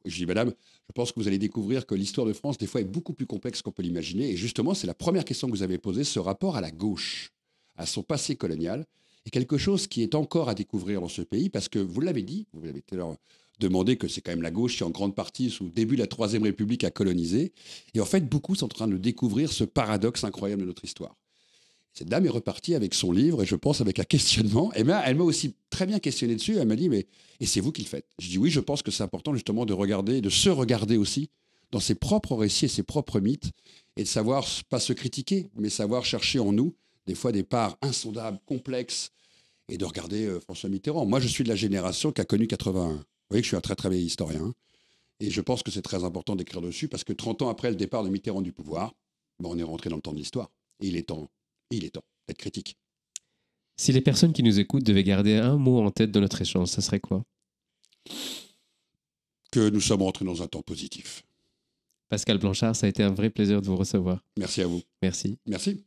Je lui ai dit madame, je pense que vous allez découvrir que l'histoire de France, des fois, est beaucoup plus complexe qu'on peut l'imaginer. Et justement, c'est la première question que vous avez posée, ce rapport à la gauche, à son passé colonial, est quelque chose qui est encore à découvrir dans ce pays parce que vous l'avez dit, vous l'avez tout à l'heure demandé que c'est quand même la gauche qui, en grande partie, sous le début de la Troisième République, a colonisé. Et en fait, beaucoup sont en train de découvrir ce paradoxe incroyable de notre histoire. Cette dame est repartie avec son livre et je pense avec un questionnement. Et bien, elle m'a aussi très bien questionné dessus. Elle m'a dit, mais et c'est vous qui le faites? Je dis oui, je pense que c'est important justement de regarder, de se regarder aussi dans ses propres récits et ses propres mythes et de savoir, pas se critiquer, mais savoir chercher en nous des fois des parts insondables, complexes et de regarder François Mitterrand. Moi, je suis de la génération qui a connu 81. Vous voyez que je suis un très très vieil historien. Et je pense que c'est très important d'écrire dessus parce que 30 ans après le départ de Mitterrand du pouvoir, ben, on est rentré dans le temps de l'histoire. Et il est temps d'être critique.
Si les personnes qui nous écoutent devaient garder un mot en tête de notre échange, ça serait quoi?
Que nous sommes rentrés dans un temps positif.
Pascal Blanchard, ça a été un vrai plaisir de vous recevoir.
Merci à vous.
Merci.
Merci.